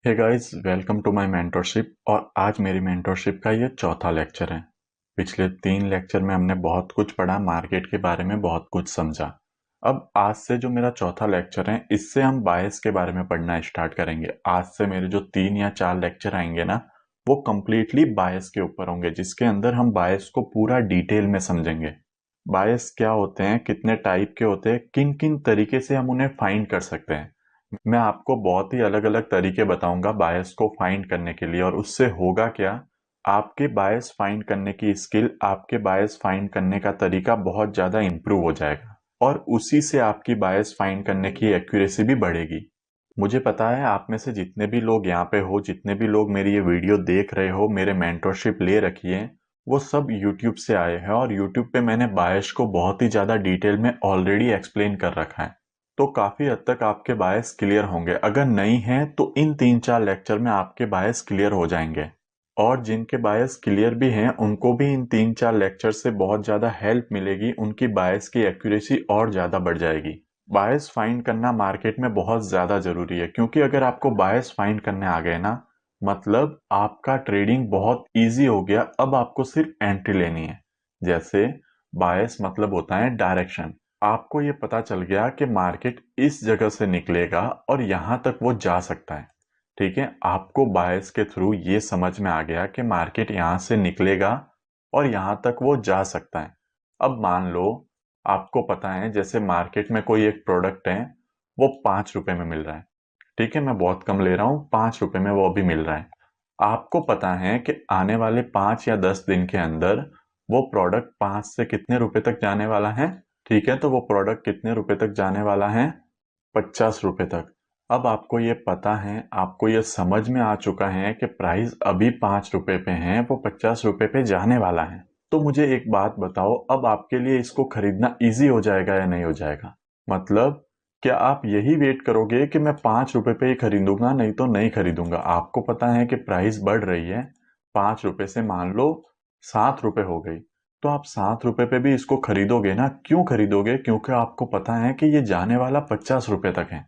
Hey guys, welcome to my mentorship. और आज मेरी मेंटरशिप का ये चौथा लेक्चर है। पिछले 3 लेक्चर में हमने बहुत कुछ पढ़ा, मार्केट के बारे में बहुत कुछ समझा। अब आज से जो मेरा चौथा लेक्चर है, इससे हम बायस के बारे में पढ़ना स्टार्ट करेंगे। आज से मेरे जो 3 या 4 लेक्चर आएंगे ना, वो कम्प्लीटली बायस के ऊपर होंगे, जिसके अंदर हम बायस को पूरा डिटेल में समझेंगे। बायस क्या होते हैं, कितने टाइप के होते हैं, किन किन तरीके से हम उन्हें फाइंड कर सकते हैं। मैं आपको बहुत ही अलग अलग तरीके बताऊंगा बायस को फाइंड करने के लिए। और उससे होगा क्या, आपके बायस फाइंड करने की स्किल, आपके बायस फाइंड करने का तरीका बहुत ज्यादा इंप्रूव हो जाएगा। और उसी से आपकी बायस फाइंड करने की एक्यूरेसी भी बढ़ेगी। मुझे पता है आप में से जितने भी लोग यहाँ पे हो, जितने भी लोग मेरी ये वीडियो देख रहे हो, मेरे मेंटरशिप ले रखी है, वो सब यूट्यूब से आए हैं। और यूट्यूब पे मैंने बायस को बहुत ही ज्यादा डिटेल में ऑलरेडी एक्सप्लेन कर रखा है। तो काफी हद तक आपके बायस क्लियर होंगे। अगर नहीं है तो इन 3-4 लेक्चर में आपके बायस क्लियर हो जाएंगे। और जिनके बायस क्लियर भी हैं, उनको भी इन 3-4 लेक्चर से बहुत ज्यादा हेल्प मिलेगी, उनकी बायस की एक्यूरेसी और ज्यादा बढ़ जाएगी। बायस फाइंड करना मार्केट में बहुत ज्यादा जरूरी है, क्योंकि अगर आपको बायस फाइंड करने आ गए ना, मतलब आपका ट्रेडिंग बहुत इजी हो गया। अब आपको सिर्फ एंट्री लेनी है। जैसे बायस मतलब होता है डायरेक्शन। आपको ये पता चल गया कि मार्केट इस जगह से निकलेगा और यहां तक वो जा सकता है। ठीक है, आपको बायस के थ्रू ये समझ में आ गया कि मार्केट यहां से निकलेगा और यहां तक वो जा सकता है। अब मान लो आपको पता है, जैसे मार्केट में कोई एक प्रोडक्ट है, वो 5 रुपए में मिल रहा है। ठीक है, मैं बहुत कम ले रहा हूँ, 5 रुपए में वो अभी मिल रहा है। आपको पता है कि आने वाले 5 या 10 दिन के अंदर वो प्रोडक्ट 5 से कितने रुपए तक जाने वाला है। ठीक है, तो वो प्रोडक्ट कितने रुपए तक जाने वाला है? 50 रुपए तक। अब आपको ये पता है, आपको ये समझ में आ चुका है कि प्राइस अभी 5 रुपए पे है, वो 50 रुपए पे जाने वाला है। तो मुझे एक बात बताओ, अब आपके लिए इसको खरीदना इजी हो जाएगा या नहीं हो जाएगा? मतलब क्या आप यही वेट करोगे कि मैं 5 रुपए पे ही खरीदूंगा, नहीं तो नहीं खरीदूंगा? आपको पता है कि प्राइस बढ़ रही है, 5 रुपए से मान लो 7 रुपए हो गई, तो आप 7 रुपए पे भी इसको खरीदोगे ना? क्यों खरीदोगे? क्योंकि आपको पता है कि ये जाने वाला 50 रुपए तक है।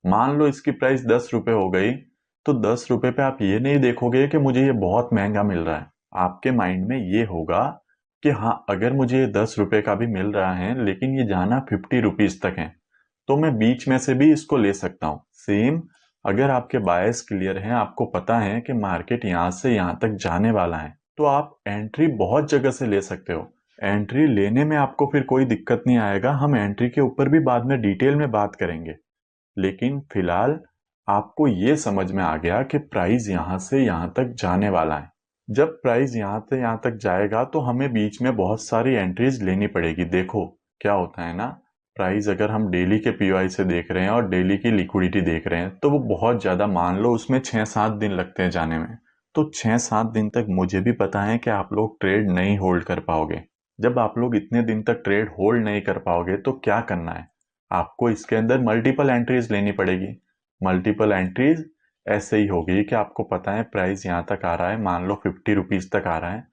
मान लो इसकी प्राइस 10 रुपए हो गई, तो 10 रुपए पे आप ये नहीं देखोगे कि मुझे ये बहुत महंगा मिल रहा है। आपके माइंड में ये होगा कि हाँ, अगर मुझे ये 10 रुपए का भी मिल रहा है, लेकिन ये जाना 50 रुपीज तक है, तो मैं बीच में से भी इसको ले सकता हूँ। सेम, अगर आपके बायस क्लियर हैं, आपको पता है कि मार्केट यहाँ से यहाँ तक जाने वाला है, तो आप एंट्री बहुत जगह से ले सकते हो। एंट्री लेने में आपको फिर कोई दिक्कत नहीं आएगा। हम एंट्री के ऊपर भी बाद में डिटेल में बात करेंगे। लेकिन फिलहाल आपको ये समझ में आ गया कि प्राइस यहां से यहां तक जाने वाला है। जब प्राइस यहां से यहां तक जाएगा, तो हमें बीच में बहुत सारी एंट्रीज लेनी पड़ेगी। देखो क्या होता है ना, प्राइस अगर हम डेली के पीओआई से देख रहे हैं और डेली की लिक्विडिटी देख रहे हैं, तो वो बहुत ज्यादा, मान लो उसमें 6-7 दिन लगते हैं जाने में। तो 6-7 दिन तक मुझे भी पता है कि आप लोग ट्रेड नहीं होल्ड कर पाओगे। जब आप लोग इतने दिन तक ट्रेड होल्ड नहीं कर पाओगे, तो क्या करना है? आपको इसके अंदर मल्टीपल एंट्रीज लेनी पड़ेगी। मल्टीपल एंट्रीज ऐसे ही होगी कि आपको पता है प्राइस यहां तक आ रहा है, मान लो 50 रुपीज तक आ रहा है।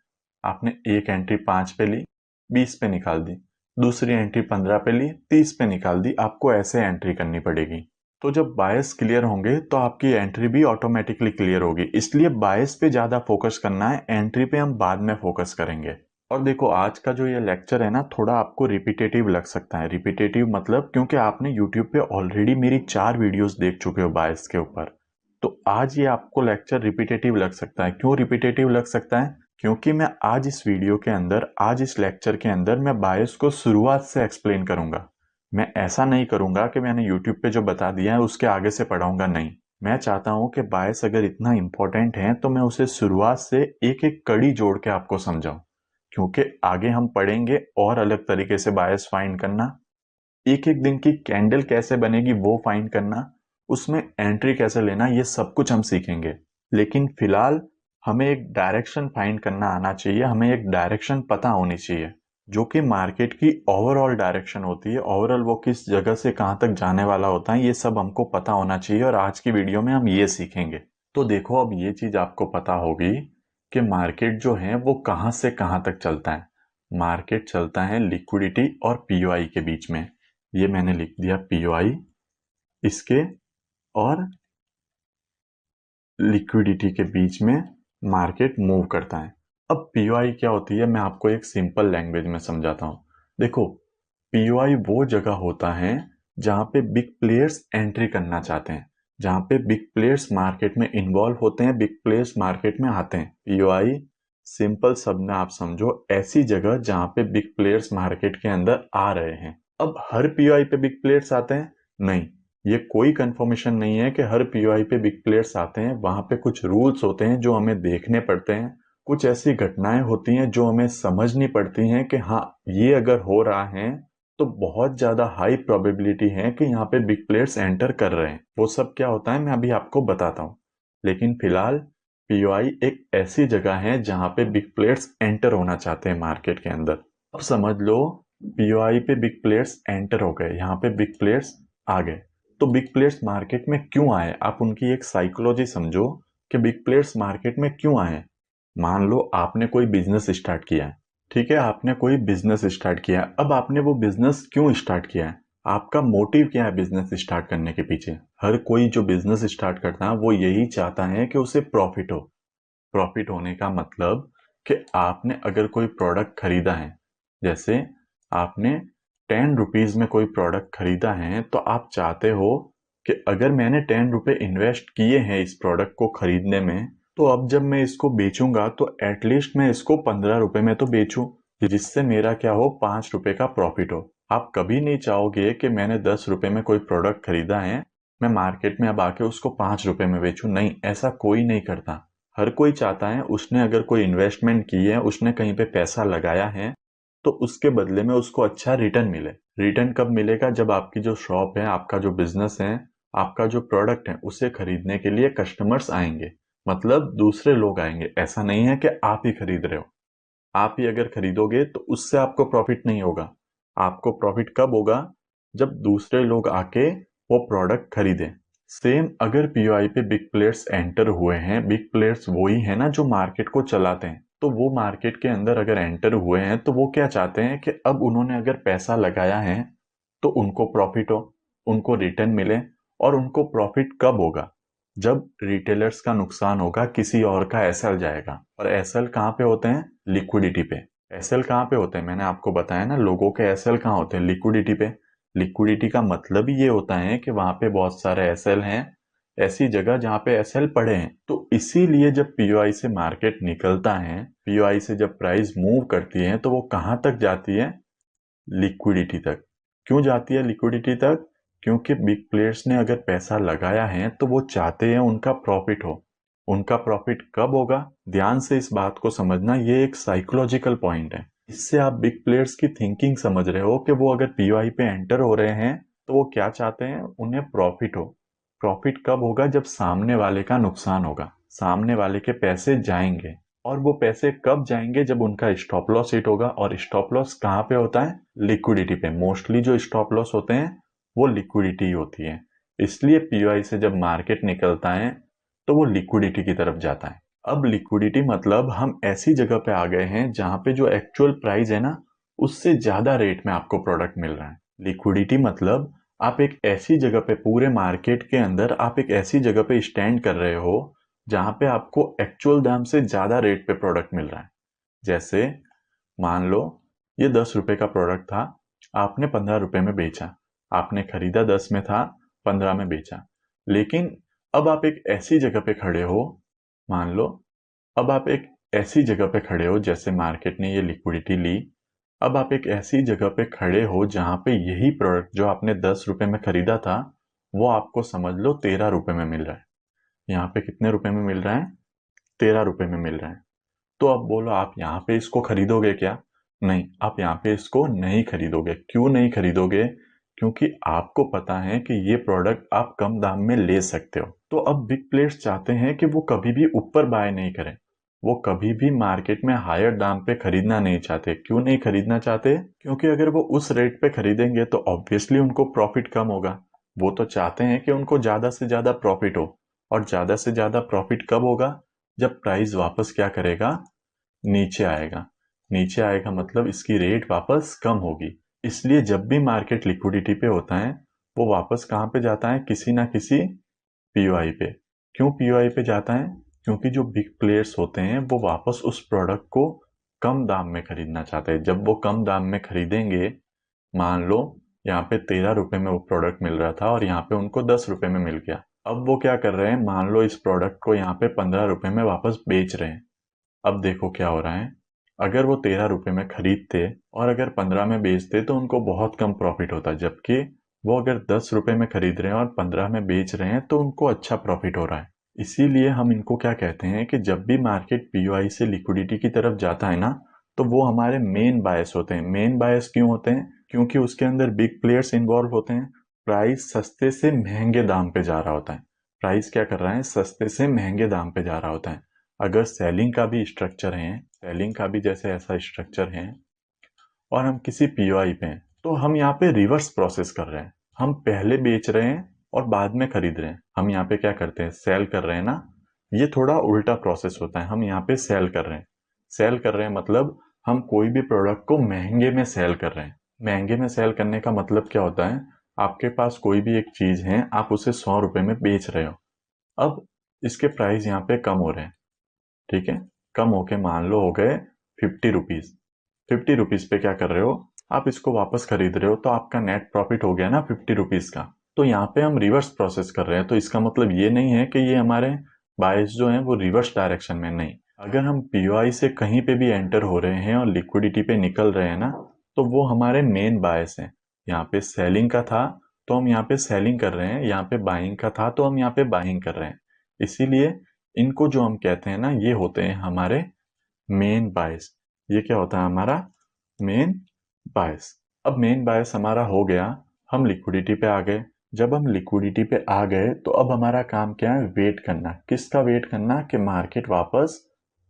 आपने एक एंट्री 5 पे ली, 20 पे निकाल दी। दूसरी एंट्री 15 पे ली, 30 पे निकाल दी। आपको ऐसे एंट्री करनी पड़ेगी। तो जब बायस क्लियर होंगे, तो आपकी एंट्री भी ऑटोमेटिकली क्लियर होगी। इसलिए बायस पे ज्यादा फोकस करना है, एंट्री पे हम बाद में फोकस करेंगे। और देखो, आज का जो ये लेक्चर है ना, थोड़ा आपको रिपीटेटिव लग सकता है। रिपीटेटिव मतलब क्योंकि आपने यूट्यूब पे ऑलरेडी मेरी 4 वीडियोस देख चुके हो बायस के ऊपर। तो आज ये आपको लेक्चर रिपीटेटिव लग सकता है। क्यों रिपीटेटिव लग सकता है? क्योंकि मैं आज इस वीडियो के अंदर, आज इस लेक्चर के अंदर मैं बायस को शुरुआत से एक्सप्लेन करूंगा। मैं ऐसा नहीं करूंगा कि मैंने यूट्यूब पे जो बता दिया है उसके आगे से पढ़ाऊंगा, नहीं। मैं चाहता हूं कि बायस अगर इतना इंपॉर्टेंट है, तो मैं उसे शुरुआत से एक एक कड़ी जोड़ के आपको समझाऊं। क्योंकि आगे हम पढ़ेंगे और अलग तरीके से बायस फाइंड करना, एक एक दिन की कैंडल कैसे बनेगी वो फाइंड करना, उसमें एंट्री कैसे लेना, ये सब कुछ हम सीखेंगे। लेकिन फिलहाल हमें एक डायरेक्शन फाइंड करना आना चाहिए, हमें एक डायरेक्शन पता होनी चाहिए, जो कि मार्केट की ओवरऑल डायरेक्शन होती है। ओवरऑल वो किस जगह से कहां तक जाने वाला होता है, ये सब हमको पता होना चाहिए। और आज की वीडियो में हम ये सीखेंगे। तो देखो, अब ये चीज आपको पता होगी कि मार्केट जो है वो कहां से कहां तक चलता है। मार्केट चलता है लिक्विडिटी और पीओआई के बीच में। ये मैंने लिख दिया पीओआई, इसके और लिक्विडिटी के बीच में मार्केट मूव करता है। अब पीओआई क्या होती है, मैं आपको एक सिंपल लैंग्वेज में समझाता हूँ। देखो, पीओआई वो जगह होता है जहाँ पे बिग प्लेयर्स एंट्री करना चाहते हैं, जहाँ पे बिग प्लेयर्स मार्केट में इन्वॉल्व होते हैं, बिग प्लेयर्स मार्केट में आते हैं। पीओआई सिंपल शब्द में आप समझो ऐसी जगह जहाँ पे बिग प्लेयर्स मार्केट के अंदर आ रहे हैं। अब हर पीओआई पे बिग प्लेयर्स आते हैं? नहीं, ये कोई कंफर्मेशन नहीं है कि हर पीओआई पे बिग प्लेयर्स आते हैं। वहां पे कुछ रूल्स होते हैं जो हमें देखने पड़ते हैं, कुछ ऐसी घटनाएं होती हैं जो हमें समझनी पड़ती हैं कि हाँ, ये अगर हो रहा है तो बहुत ज्यादा हाई प्रोबेबिलिटी है कि यहाँ पे बिग प्लेयर्स एंटर कर रहे हैं। वो सब क्या होता है मैं अभी आपको बताता हूँ, लेकिन फिलहाल पीओआई एक ऐसी जगह है जहां पे बिग प्लेयर्स एंटर होना चाहते हैं मार्केट के अंदर। अब समझ लो पीओआई पे बिग प्लेयर्स एंटर हो गए, यहाँ पे बिग प्लेयर्स आ गए। तो बिग प्लेयर्स मार्केट में क्यों आए, आप उनकी एक साइकोलॉजी समझो कि बिग प्लेयर्स मार्केट में क्यों आए। मान लो आपने कोई बिजनेस स्टार्ट किया है, ठीक है, आपने कोई बिजनेस स्टार्ट किया है। अब आपने वो बिजनेस क्यों स्टार्ट किया है, आपका मोटिव क्या है बिजनेस स्टार्ट करने के पीछे। हर कोई जो बिजनेस स्टार्ट करता है वो यही चाहता है कि उसे प्रॉफिट हो। प्रॉफिट होने का मतलब कि आपने अगर कोई प्रोडक्ट खरीदा है, जैसे आपने 10 रुपीज में कोई प्रोडक्ट खरीदा है, तो आप चाहते हो कि अगर मैंने 10 रुपए इन्वेस्ट किए हैं इस प्रोडक्ट को खरीदने में, तो अब जब मैं इसको बेचूंगा तो एटलीस्ट मैं इसको 15 रुपए में तो बेचूं, जिससे मेरा क्या हो, 5 रुपए का प्रॉफिट हो। आप कभी नहीं चाहोगे कि मैंने 10 रुपए में कोई प्रोडक्ट खरीदा है, मैं मार्केट में अब आके उसको 5 रुपए में बेचूं। नहीं, ऐसा कोई नहीं करता। हर कोई चाहता है उसने अगर कोई इन्वेस्टमेंट की है, उसने कहीं पे पैसा लगाया है, तो उसके बदले में उसको अच्छा रिटर्न मिले। रिटर्न कब मिलेगा, जब आपकी जो शॉप है, आपका जो बिजनेस है, आपका जो प्रोडक्ट है, उसे खरीदने के लिए कस्टमर्स आएंगे, मतलब दूसरे लोग आएंगे। ऐसा नहीं है कि आप ही खरीद रहे हो। आप ही अगर खरीदोगे तो उससे आपको प्रॉफिट नहीं होगा। आपको प्रॉफिट कब होगा, जब दूसरे लोग आके वो प्रोडक्ट खरीदें। सेम अगर पीओआई पे बिग प्लेयर्स एंटर हुए हैं, बिग प्लेयर्स वही है ना जो मार्केट को चलाते हैं, तो वो मार्केट के अंदर अगर एंटर हुए हैं तो वो क्या चाहते हैं कि अब उन्होंने अगर पैसा लगाया है तो उनको प्रॉफिट हो, उनको रिटर्न मिले। और उनको प्रॉफिट कब होगा, जब रिटेलर्स का नुकसान होगा, किसी और का एसएल जाएगा। और एसएल कहाँ पे होते हैं, लिक्विडिटी पे। एसएल कहाँ पे होते हैं, मैंने आपको बताया ना, लोगों के एसएल कहाँ होते हैं, लिक्विडिटी पे। लिक्विडिटी का मतलब ही ये होता है कि वहां पे बहुत सारे एसएल हैं, ऐसी जगह जहां पे एसएल पड़े हैं। तो इसीलिए जब पीओआई से मार्केट निकलता है, पीओआई से जब प्राइस मूव करती है, तो वो कहां तक जाती है, लिक्विडिटी तक। क्यों जाती है लिक्विडिटी तक, क्योंकि बिग प्लेयर्स ने अगर पैसा लगाया है तो वो चाहते हैं उनका प्रॉफिट हो। उनका प्रॉफिट कब होगा, ध्यान से इस बात को समझना, ये एक साइकोलॉजिकल पॉइंट है। इससे आप बिग प्लेयर्स की थिंकिंग समझ रहे हो कि वो अगर पीओआई पे एंटर हो रहे हैं तो वो क्या चाहते हैं, उन्हें प्रॉफिट हो। प्रॉफिट कब होगा, जब सामने वाले का नुकसान होगा, सामने वाले के पैसे जाएंगे। और वो पैसे कब जाएंगे, जब उनका स्टॉप लॉस हिट होगा। और स्टॉप लॉस कहाँ पे होता है, लिक्विडिटी पे। मोस्टली जो स्टॉप लॉस होते हैं वो लिक्विडिटी होती है। इसलिए पीओआई से जब मार्केट निकलता है तो वो लिक्विडिटी की तरफ जाता है। अब लिक्विडिटी मतलब हम ऐसी जगह पे आ गए हैं जहां पे जो एक्चुअल प्राइस है ना, उससे ज्यादा रेट में आपको प्रोडक्ट मिल रहा है। लिक्विडिटी मतलब आप एक ऐसी जगह पे, पूरे मार्केट के अंदर आप एक ऐसी जगह पे स्टैंड कर रहे हो जहां पे आपको एक्चुअल दाम से ज्यादा रेट पे प्रोडक्ट मिल रहा है। जैसे मान लो ये 10 रुपए का प्रोडक्ट था, आपने 15 रुपए में बेचा। आपने खरीदा 10 में था, 15 में बेचा। लेकिन अब आप एक ऐसी जगह पे खड़े हो, मान लो अब आप एक ऐसी जगह पे खड़े हो, जैसे मार्केट ने ये लिक्विडिटी ली। अब आप एक ऐसी जगह पे खड़े हो जहां पे यही प्रोडक्ट जो आपने 10 रुपए में खरीदा था, वो आपको समझ लो 13 रुपए में मिल रहा है। यहाँ पे कितने रुपए में मिल रहा है, 13 रुपए में मिल रहा है। तो अब बोलो आप यहाँ पे इसको खरीदोगे क्या, नहीं, आप यहाँ पे इसको नहीं खरीदोगे। क्यों नहीं खरीदोगे, क्योंकि आपको पता है कि ये प्रोडक्ट आप कम दाम में ले सकते हो। तो अब बिग प्लेयर्स चाहते हैं कि वो कभी भी ऊपर बाय नहीं करें, वो कभी भी मार्केट में हायर दाम पे खरीदना नहीं चाहते। क्यों नहीं खरीदना चाहते, क्योंकि अगर वो उस रेट पे खरीदेंगे तो ऑब्वियसली उनको प्रॉफिट कम होगा। वो तो चाहते हैं कि उनको ज्यादा से ज्यादा प्रॉफिट हो। और ज्यादा से ज्यादा प्रॉफिट कब होगा, जब प्राइस वापस क्या करेगा, नीचे आएगा। नीचे आएगा मतलब इसकी रेट वापस कम होगी। इसलिए जब भी मार्केट लिक्विडिटी पे होता है, वो वापस कहाँ पे जाता है, किसी ना किसी पीओआई पे। क्यों पीओआई पे जाता है? क्योंकि जो बिग प्लेयर्स होते हैं वो वापस उस प्रोडक्ट को कम दाम में खरीदना चाहते हैं। जब वो कम दाम में खरीदेंगे, मान लो यहाँ पे 13 रुपए में वो प्रोडक्ट मिल रहा था और यहाँ पे उनको 10 रुपए में मिल गया। अब वो क्या कर रहे हैं, मान लो इस प्रोडक्ट को यहाँ पे 15 रुपए में वापस बेच रहे हैं। अब देखो क्या हो रहा है, अगर वो 13 रुपए में खरीदते और अगर 15 में बेचते तो उनको बहुत कम प्रॉफिट होता, जबकि वो अगर 10 रुपए में खरीद रहे हैं और 15 में बेच रहे हैं तो उनको अच्छा प्रॉफिट हो रहा है। इसीलिए हम इनको क्या कहते हैं कि जब भी मार्केट पीओआई से लिक्विडिटी की तरफ जाता है ना, तो वो हमारे मेन बायस होते हैं। मेन बायस क्यों होते हैं? क्योंकि उसके अंदर बिग प्लेयर्स इन्वॉल्व होते हैं। प्राइस सस्ते से महंगे दाम पे जा रहा होता है। प्राइस क्या कर रहा है, सस्ते से महंगे दाम पे जा रहा होता है। अगर सेलिंग का भी स्ट्रक्चर है, सेलिंग का भी जैसे ऐसा स्ट्रक्चर है और हम किसी पीओआई पे हैं, तो हम यहाँ पे रिवर्स प्रोसेस कर रहे हैं। हम पहले बेच रहे हैं और बाद में खरीद रहे हैं। हम यहाँ पे क्या करते हैं, सेल कर रहे हैं ना। ये थोड़ा उल्टा प्रोसेस होता है। हम यहाँ पे सेल कर रहे हैं। सेल कर रहे हैं मतलब हम कोई भी प्रोडक्ट को महंगे में सेल कर रहे हैं। महंगे में सेल करने का मतलब क्या होता है, आपके पास कोई भी एक चीज है, आप उसे 100 रुपए में बेच रहे हो। अब इसके प्राइस यहाँ पे कम हो रहे हैं, ठीक है। कम होके मान लो हो गए 50 रुपीज। 50 रुपीज पे क्या कर रहे हो, आप इसको वापस खरीद रहे हो, तो आपका नेट प्रॉफिट हो गया ना 50 रुपीज का। तो यहाँ पे हम रिवर्स प्रोसेस कर रहे हैं। तो इसका मतलब ये नहीं है कि ये हमारे बायस जो हैं वो रिवर्स डायरेक्शन में, नहीं। अगर हम पीओआई से कहीं पे भी एंटर हो रहे हैं और लिक्विडिटी पे निकल रहे हैं ना, तो वो हमारे मेन बायस हैं। यहाँ पे सेलिंग का था तो हम यहाँ पे सेलिंग कर रहे हैं, यहाँ पे बाइंग का था तो हम यहाँ पे बाइंग कर रहे हैं। इसीलिए इनको जो हम कहते हैं ना, ये होते हैं हमारे मेन बायस। ये क्या होता है, हमारा मेन बायस। अब मेन बायस हमारा हो गया, हम लिक्विडिटी पे आ गए। जब हम लिक्विडिटी पे आ गए तो अब हमारा काम क्या है, वेट करना। किसका वेट करना, कि मार्केट वापस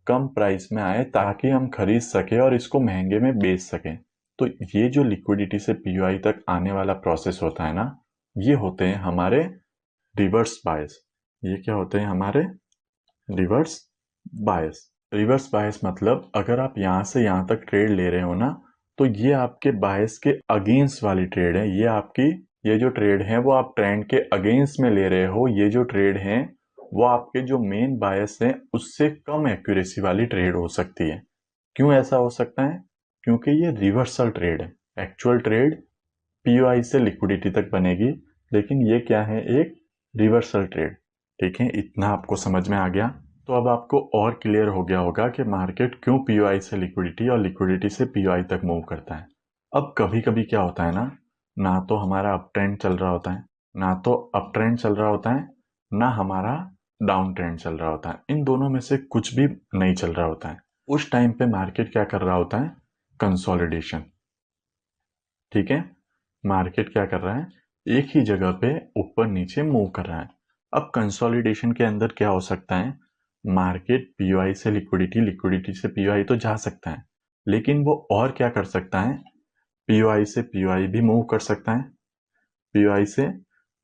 कम प्राइस में आए ताकि हम खरीद सके और इसको महंगे में बेच सकें। तो ये जो लिक्विडिटी से पीओआई तक आने वाला प्रोसेस होता है ना, ये होते हैं हमारे रिवर्स बायस। ये क्या होते हैं, हमारे रिवर्स बायस। रिवर्स बायस मतलब अगर आप यहां से यहां तक ट्रेड ले रहे हो ना, तो ये आपके बायस के अगेंस्ट वाली ट्रेड है। ये आपकी, ये जो ट्रेड है वो आप ट्रेंड के अगेंस्ट में ले रहे हो। ये जो ट्रेड है वो आपके जो मेन बायस है उससे कम एक्यूरेसी वाली ट्रेड हो सकती है। क्यों ऐसा हो सकता है? क्योंकि ये रिवर्सल ट्रेड है। एक्चुअल ट्रेड पीओआई से लिक्विडिटी तक बनेगी, लेकिन ये क्या है, एक रिवर्सल ट्रेड। ठीक है, इतना आपको समझ में आ गया। तो अब आपको और क्लियर हो गया होगा कि मार्केट क्यों पीओआई से लिक्विडिटी और लिक्विडिटी से पीओआई तक मूव करता है। अब कभी कभी क्या होता है ना, ना तो हमारा अप ट्रेंड चल रहा होता है, ना तो अप ट्रेंड चल रहा होता है, ना हमारा डाउन ट्रेंड चल रहा होता है। इन दोनों में से कुछ भी नहीं चल रहा होता है। उस टाइम पे मार्केट क्या कर रहा होता है, कंसोलिडेशन। ठीक है, मार्केट क्या कर रहा है, एक ही जगह पे ऊपर नीचे मूव कर रहा है। अब कंसोलिडेशन के अंदर क्या हो सकता है, मार्केट पीओआई से लिक्विडिटी, लिक्विडिटी से पीओआई तो जा सकता है, लेकिन वो और क्या कर सकता है, पीओआई से पीओआई भी मूव कर सकता है, पीओआई से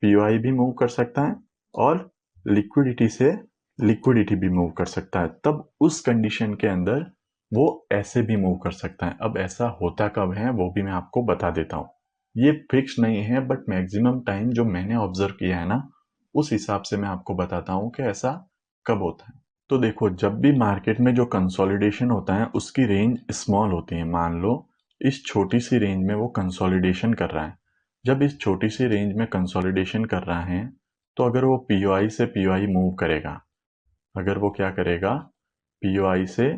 पीओआई भी मूव कर सकता है, और लिक्विडिटी से लिक्विडिटी भी मूव कर सकता है। तब उस कंडीशन के अंदर वो ऐसे भी मूव कर सकता है। अब ऐसा होता कब है वो भी मैं आपको बता देता हूँ। ये फिक्स नहीं है, बट मैक्सिमम टाइम जो मैंने ऑब्जर्व किया है ना, उस हिसाब से मैं आपको बताता हूँ कि ऐसा कब होता है। तो देखो, जब भी मार्केट में जो कंसोलिडेशन होता है उसकी रेंज स्मॉल होती है। मान लो इस छोटी सी रेंज में वो कंसोलिडेशन कर रहा है। जब इस छोटी सी रेंज में कंसोलिडेशन कर रहा है, तो अगर वो पीओआई से पीओआई मूव करेगा, अगर वो क्या करेगा, पीओआई से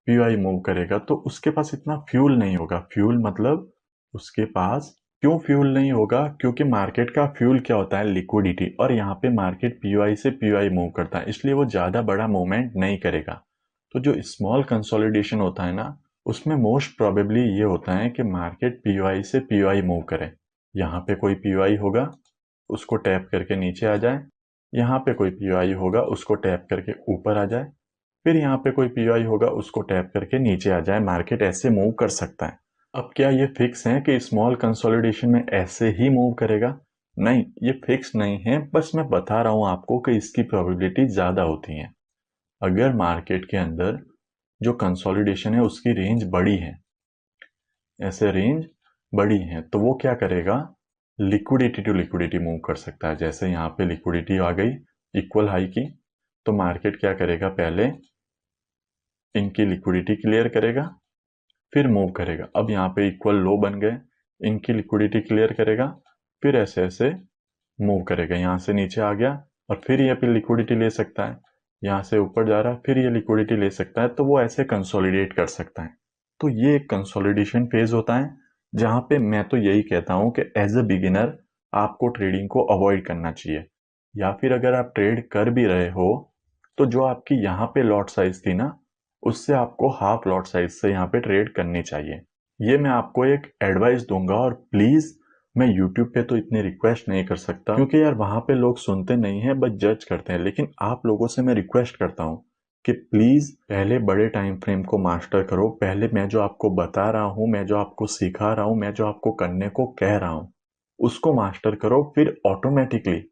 पीओआई मूव करेगा, तो उसके पास इतना फ्यूल नहीं होगा। फ्यूल मतलब उसके पास, क्यों फ्यूल नहीं होगा, क्योंकि मार्केट का फ्यूल क्या होता है, लिक्विडिटी। और यहाँ पे मार्केट पीओआई से पीओआई मूव करता है, इसलिए वो ज्यादा बड़ा मूवमेंट नहीं करेगा। तो जो स्मॉल कंसोलिडेशन होता है ना, उसमें मोस्ट प्रोबेबली ये होता है कि मार्केट पीओआई से पीओआई मूव करे। यहाँ पे कोई पीओआई होगा, उसको टैप करके नीचे आ जाए। यहाँ पे कोई पीओआई होगा, उसको टैप करके ऊपर आ जाए। फिर यहाँ पे कोई पीओआई होगा, उसको टैप करके नीचे आ जाए। मार्केट ऐसे मूव कर सकता है। अब क्या ये फिक्स है कि स्मॉल कंसोलिडेशन में ऐसे ही मूव करेगा? नहीं, ये फिक्स नहीं है, बस मैं बता रहा हूं आपको कि इसकी प्रोबेबिलिटी ज्यादा होती है। अगर मार्केट के अंदर जो कंसोलिडेशन है उसकी रेंज बड़ी है, ऐसे रेंज बड़ी है, तो वो क्या करेगा, लिक्विडिटी टू लिक्विडिटी मूव कर सकता है। जैसे यहाँ पे लिक्विडिटी आ गई, इक्वल हाई की, तो मार्केट क्या करेगा, पहले इनकी लिक्विडिटी क्लियर करेगा, फिर मूव करेगा। अब यहाँ पे इक्वल लो बन गए, इनकी लिक्विडिटी क्लियर करेगा, फिर ऐसे ऐसे मूव करेगा। यहाँ से नीचे आ गया और फिर ये पे लिक्विडिटी ले सकता है, यहाँ से ऊपर जा रहा है, फिर ये लिक्विडिटी ले सकता है। तो वो ऐसे कंसोलिडेट कर सकता है। तो ये एक कंसोलिडेशन फेज होता है, जहाँ पे मैं तो यही कहता हूँ कि एज अ बिगिनर आपको ट्रेडिंग को अवॉइड करना चाहिए, या फिर अगर आप ट्रेड कर भी रहे हो तो जो आपकी यहाँ पे लॉट साइज थी ना, उससे आपको हाफ लॉट साइज से यहाँ पे ट्रेड करनी चाहिए। ये मैं आपको एक एडवाइस दूंगा। और प्लीज, मैं यूट्यूब पे तो इतनी रिक्वेस्ट नहीं कर सकता, क्योंकि यार वहां पे लोग सुनते नहीं है, बस जज करते हैं। लेकिन आप लोगों से मैं रिक्वेस्ट करता हूँ कि प्लीज पहले बड़े टाइम फ्रेम को मास्टर करो। पहले मैं जो आपको बता रहा हूँ, मैं जो आपको सिखा रहा हूँ, मैं जो आपको करने को कह रहा हूँ, उसको मास्टर करो। फिर ऑटोमेटिकली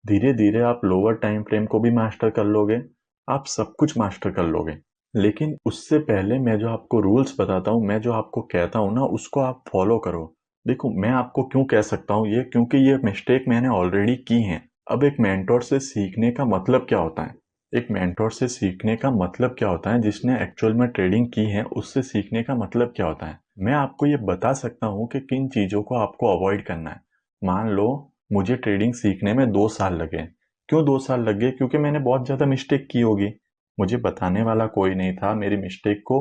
धीरे धीरे आप लोअर टाइम फ्रेम को भी मास्टर कर लोगे, आप सब कुछ मास्टर कर लोगे। लेकिन उससे पहले मैं जो आपको रूल्स बताता हूँ, मैं जो आपको कहता हूँ ना, उसको आप फॉलो करो। देखो, मैं आपको क्यों कह सकता हूँ ये, क्योंकि ये मिस्टेक मैंने ऑलरेडी की है। अब एक मेंटोर से सीखने का मतलब क्या होता है, एक मेंटोर से सीखने का मतलब क्या होता है, जिसने एक्चुअल में ट्रेडिंग की है उससे सीखने का मतलब क्या होता है। मैं आपको ये बता सकता हूँ कि किन चीजों को आपको अवॉइड करना है। मान लो मुझे ट्रेडिंग सीखने में 2 साल लगे। क्यों 2 साल लगे? क्योंकि मैंने बहुत ज्यादा मिस्टेक की होगी, मुझे बताने वाला कोई नहीं था। मेरी मिस्टेक को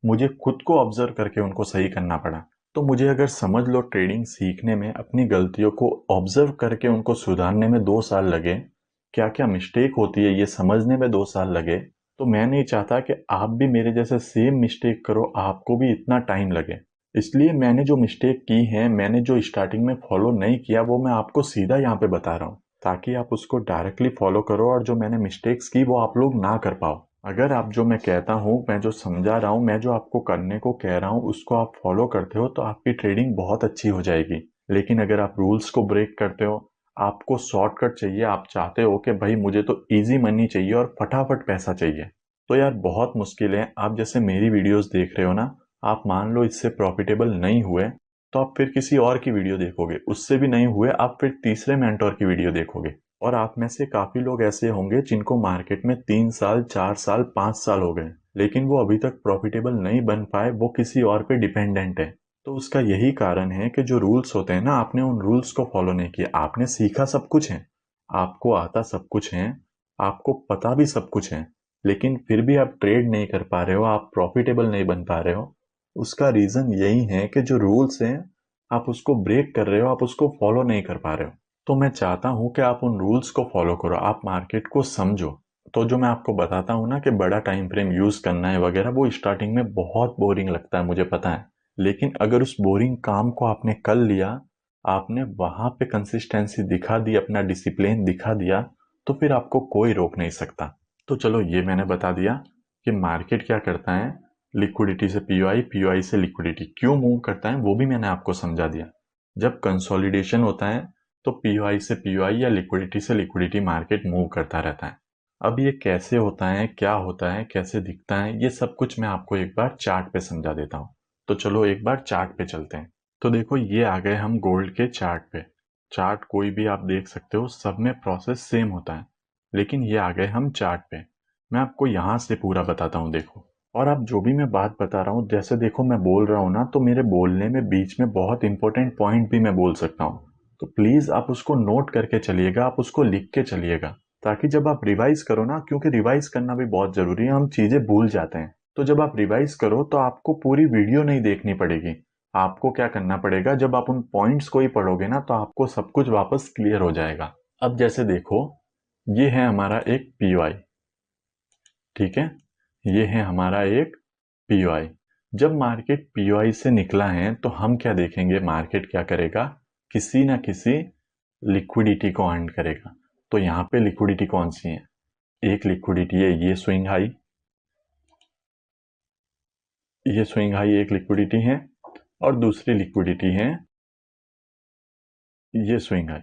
मुझे खुद को ऑब्जर्व करके उनको सही करना पड़ा। तो मुझे अगर समझ लो ट्रेडिंग सीखने में अपनी गलतियों को ऑब्जर्व करके उनको सुधारने में 2 साल लगे, क्या क्या मिस्टेक होती है ये समझने में 2 साल लगे, तो मैं नहीं चाहता कि आप भी मेरे जैसे सेम मिस्टेक करो, आपको भी इतना टाइम लगे। इसलिए मैंने जो मिस्टेक की है, मैंने जो स्टार्टिंग में फॉलो नहीं किया, वो मैं आपको सीधा यहाँ पे बता रहा हूँ, ताकि आप उसको डायरेक्टली फॉलो करो और जो मैंने मिस्टेक्स की वो आप लोग ना कर पाओ। अगर आप जो मैं कहता हूँ, मैं जो समझा रहा हूँ, मैं जो आपको करने को कह रहा हूँ, उसको आप फॉलो करते हो तो आपकी ट्रेडिंग बहुत अच्छी हो जाएगी। लेकिन अगर आप रूल्स को ब्रेक करते हो, आपको शॉर्टकट चाहिए, आप चाहते हो कि भाई मुझे तो इजी मनी चाहिए और फटाफट पैसा चाहिए, तो यार बहुत मुश्किल है। आप जैसे मेरी वीडियोस देख रहे हो ना, आप मान लो इससे प्रॉफिटेबल नहीं हुए तो आप फिर किसी और की वीडियो देखोगे, उससे भी नहीं हुए आप फिर तीसरे मेंटोर की वीडियो देखोगे। और आप में से काफी लोग ऐसे होंगे जिनको मार्केट में 3 साल, 4 साल, 5 साल हो गए, लेकिन वो अभी तक प्रॉफिटेबल नहीं बन पाए, वो किसी और पे डिपेंडेंट है। तो उसका यही कारण है कि जो रूल्स होते हैं ना, आपने उन रूल्स को फॉलो नहीं किया। आपने सीखा सब कुछ है, आपको आता सब कुछ है, आपको पता भी सब कुछ है, लेकिन फिर भी आप ट्रेड नहीं कर पा रहे हो, आप प्रॉफिटेबल नहीं बन पा रहे हो। उसका रीजन यही है कि जो रूल्स हैं आप उसको ब्रेक कर रहे हो, आप उसको फॉलो नहीं कर पा रहे हो। तो मैं चाहता हूं कि आप उन रूल्स को फॉलो करो, आप मार्केट को समझो। तो जो मैं आपको बताता हूं ना कि बड़ा टाइम फ्रेम यूज करना है वगैरह, वो स्टार्टिंग में बहुत बोरिंग लगता है, मुझे पता है। लेकिन अगर उस बोरिंग काम को आपने कर लिया, आपने वहां पे कंसिस्टेंसी दिखा दी, अपना डिसिप्लिन दिखा दिया, तो फिर आपको कोई रोक नहीं सकता। तो चलो, ये मैंने बता दिया कि मार्केट क्या करता है, लिक्विडिटी से पीओआई, पीओआई से लिक्विडिटी क्यों मूव करता है, वो भी मैंने आपको समझा दिया। जब कंसोलिडेशन होता है तो पीओआई से पीओआई या लिक्विडिटी से लिक्विडिटी मार्केट मूव करता रहता है। अब ये कैसे होता है, क्या होता है, कैसे दिखता है, ये सब कुछ मैं आपको एक बार चार्ट पे समझा देता हूँ। तो चलो एक बार चार्ट पे चलते हैं। तो देखो, ये आ गए हम गोल्ड के चार्ट पे। चार्ट कोई भी आप देख सकते हो, सब में प्रोसेस सेम होता है। लेकिन ये आ गए हम चार्ट पे। मैं आपको यहाँ से पूरा बताता हूँ, देखो। और आप जो भी मैं बात बता रहा हूँ, जैसे देखो मैं बोल रहा हूँ ना, तो मेरे बोलने में बीच में बहुत इंपॉर्टेंट पॉइंट भी मैं बोल सकता हूँ। तो प्लीज आप उसको नोट करके चलिएगा, आप उसको लिख के चलिएगा, ताकि जब आप रिवाइज करो ना, क्योंकि रिवाइज करना भी बहुत जरूरी है, हम चीजें भूल जाते हैं। तो जब आप रिवाइज करो तो आपको पूरी वीडियो नहीं देखनी पड़ेगी। आपको क्या करना पड़ेगा, जब आप उन पॉइंट्स को ही पढ़ोगे ना, तो आपको सब कुछ वापस क्लियर हो जाएगा। अब जैसे देखो, ये है हमारा एक पीओआई, ठीक है, ये है हमारा एक पीओआई। जब मार्केट पीओआई से निकला है तो हम क्या देखेंगे, मार्केट क्या करेगा, किसी ना किसी लिक्विडिटी को अर्न करेगा। तो यहाँ पे लिक्विडिटी कौन सी है, एक लिक्विडिटी है ये स्विंग हाई, ये स्विंग हाई एक लिक्विडिटी है, और दूसरी लिक्विडिटी है ये स्विंग हाई।